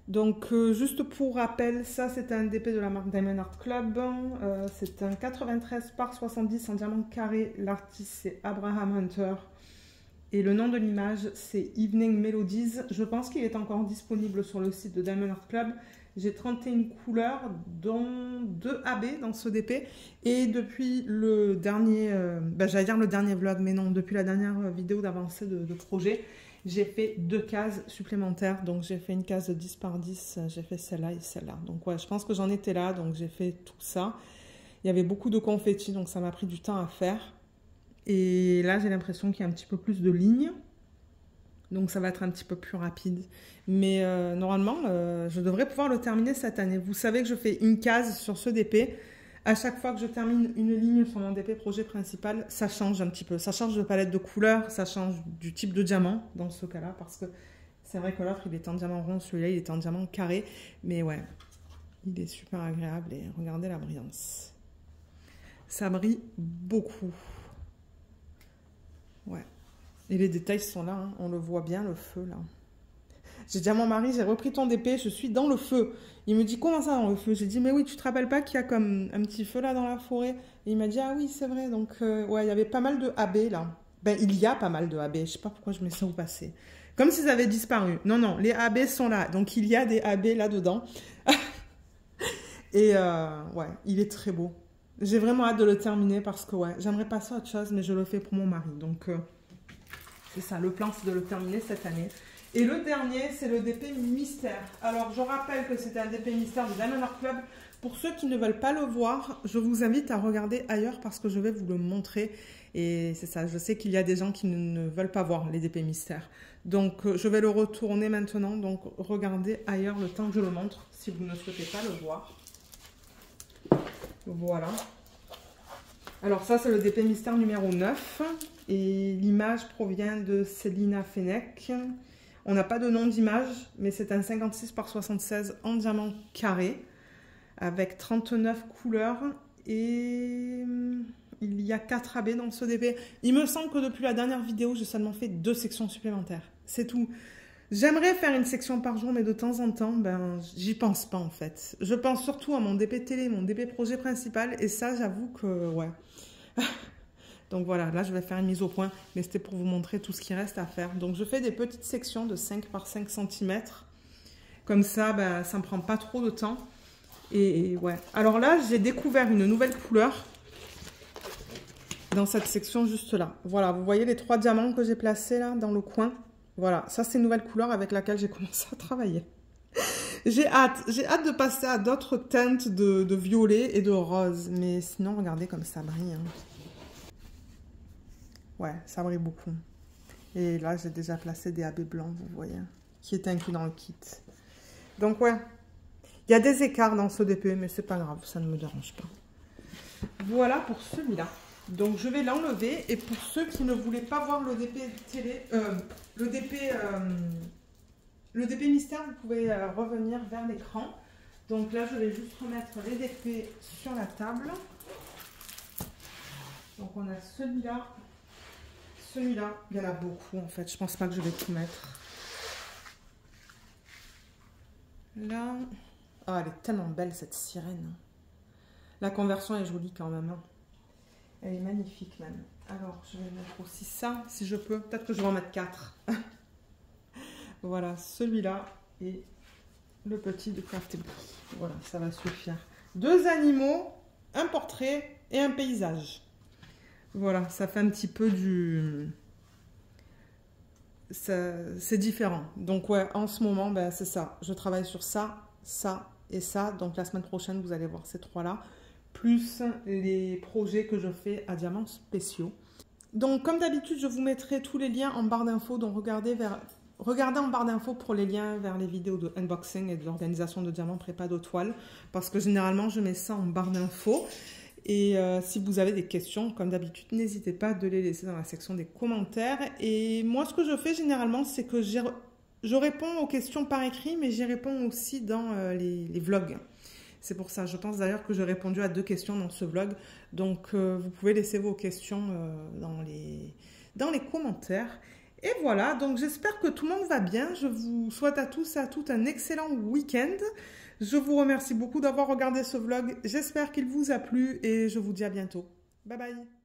Donc, juste pour rappel, ça, c'est un DP de la marque Diamond Art Club. C'est un 93 par 70 en diamant carré. L'artiste, c'est Abraham Hunter. Et le nom de l'image, c'est Evening Melodies. Je pense qu'il est encore disponible sur le site de Diamond Art Club. J'ai 31 couleurs, dont 2 AB dans ce DP. Et depuis le dernier, j'allais dire le dernier vlog, mais non, depuis la dernière vidéo d'avancée de projet, j'ai fait 2 cases supplémentaires. Donc j'ai fait une case de 10 par 10, j'ai fait celle-là et celle-là. Donc ouais, je pense que j'en étais là, donc j'ai fait tout ça. Il y avait beaucoup de confettis, donc ça m'a pris du temps à faire. Et là, j'ai l'impression qu'il y a un petit peu plus de lignes. Donc ça va être un petit peu plus rapide. Mais normalement, je devrais pouvoir le terminer cette année. Vous savez que je fais une case sur ce DP. À chaque fois que je termine une ligne sur mon DP projet principal, ça change un petit peu. Ça change de palette de couleurs, ça change du type de diamant dans ce cas-là. Parce que c'est vrai que l'autre, il est en diamant rond, celui-là, il est en diamant carré. Mais ouais, il est super agréable et regardez la brillance. Ça brille beaucoup. Ouais. Et les détails sont là, hein. On le voit bien, le feu, là. J'ai dit à mon mari, j'ai repris ton DP, je suis dans le feu. Il me dit, comment ça dans le feu? J'ai dit, mais oui, tu te rappelles pas qu'il y a comme un petit feu là dans la forêt? Et il m'a dit, ah oui, c'est vrai. Donc, ouais, il y avait pas mal de AB là. Ben, il y a pas mal de AB. Je sais pas pourquoi je mets ça au passé. Comme s'ils avaient disparu. Non, non, les AB sont là. Donc, il y a des AB là-dedans. Et ouais, il est très beau. J'ai vraiment hâte de le terminer parce que, ouais, j'aimerais passer à autre chose, mais je le fais pour mon mari. Donc, c'est ça, le plan, c'est de le terminer cette année. Et le dernier, c'est le DP Mystère. Alors, je rappelle que c'est un DP Mystère de Diamond Art Club. Pour ceux qui ne veulent pas le voir, je vous invite à regarder ailleurs parce que je vais vous le montrer. Et c'est ça, je sais qu'il y a des gens qui ne veulent pas voir les DP Mystère. Donc, je vais le retourner maintenant. Donc, regardez ailleurs le temps que je le montre si vous ne souhaitez pas le voir. Voilà. Alors, ça, c'est le DP Mystère numéro 9. Et l'image provient de Célina Fenech. On n'a pas de nom d'image, mais c'est un 56 par 76 en diamant carré avec 39 couleurs et il y a 4 AB dans ce DP. Il me semble que depuis la dernière vidéo, j'ai seulement fait 2 sections supplémentaires. C'est tout. J'aimerais faire une section par jour, mais de temps en temps, ben, j'y pense pas en fait. Je pense surtout à mon DP télé, mon DP projet principal et ça, j'avoue que, ouais. Donc voilà, là je vais faire une mise au point, mais c'était pour vous montrer tout ce qui reste à faire. Donc je fais des petites sections de 5 par 5 cm. Comme ça, bah, ça ne me prend pas trop de temps. Et ouais. Alors là, j'ai découvert une nouvelle couleur dans cette section juste là. Voilà, vous voyez les 3 diamants que j'ai placés là dans le coin. Voilà, ça c'est une nouvelle couleur avec laquelle j'ai commencé à travailler. J'ai hâte de passer à d'autres teintes de violet et de rose. Mais sinon, regardez comme ça brille. Hein. Ouais, ça brille beaucoup. Et là, j'ai déjà placé des AB blancs, vous voyez, qui est inclus dans le kit. Donc, ouais, il y a des écarts dans ce DP, mais c'est pas grave, ça ne me dérange pas. Voilà pour celui-là. Donc, je vais l'enlever. Et pour ceux qui ne voulaient pas voir le DP télé, le DP mystère, vous pouvez revenir vers l'écran. Donc là, je vais juste remettre les DP sur la table. Donc, on a celui-là. Celui-là, il y en a beaucoup en fait. Je pense pas que je vais tout mettre. Là. Ah, elle est tellement belle cette sirène. La conversion est jolie quand même. Hein. Elle est magnifique même. Alors, je vais mettre aussi ça si je peux. Peut-être que je vais en mettre 4. Voilà, celui-là et le petit de Crafty. Voilà, ça va suffire. 2 animaux, un portrait et un paysage. Voilà, ça fait un petit peu du... C'est différent. Donc ouais, en ce moment, ben, c'est ça. Je travaille sur ça, ça et ça. Donc la semaine prochaine, vous allez voir ces 3-là. Plus les projets que je fais à diamants spéciaux. Donc comme d'habitude, je vous mettrai tous les liens en barre d'infos. Donc regardez en barre d'infos pour les liens vers les vidéos de unboxing et de l'organisation de diamants prépa de toile. Parce que généralement, je mets ça en barre d'infos. Et si vous avez des questions, comme d'habitude, n'hésitez pas de les laisser dans la section des commentaires. Et moi, ce que je fais généralement, c'est que je réponds aux questions par écrit, mais j'y réponds aussi dans les vlogs. C'est pour ça, je pense d'ailleurs que j'ai répondu à 2 questions dans ce vlog. Donc, vous pouvez laisser vos questions dans les commentaires. Et voilà, donc j'espère que tout le monde va bien. Je vous souhaite à tous et à toutes un excellent week-end. Je vous remercie beaucoup d'avoir regardé ce vlog. J'espère qu'il vous a plu et je vous dis à bientôt. Bye bye.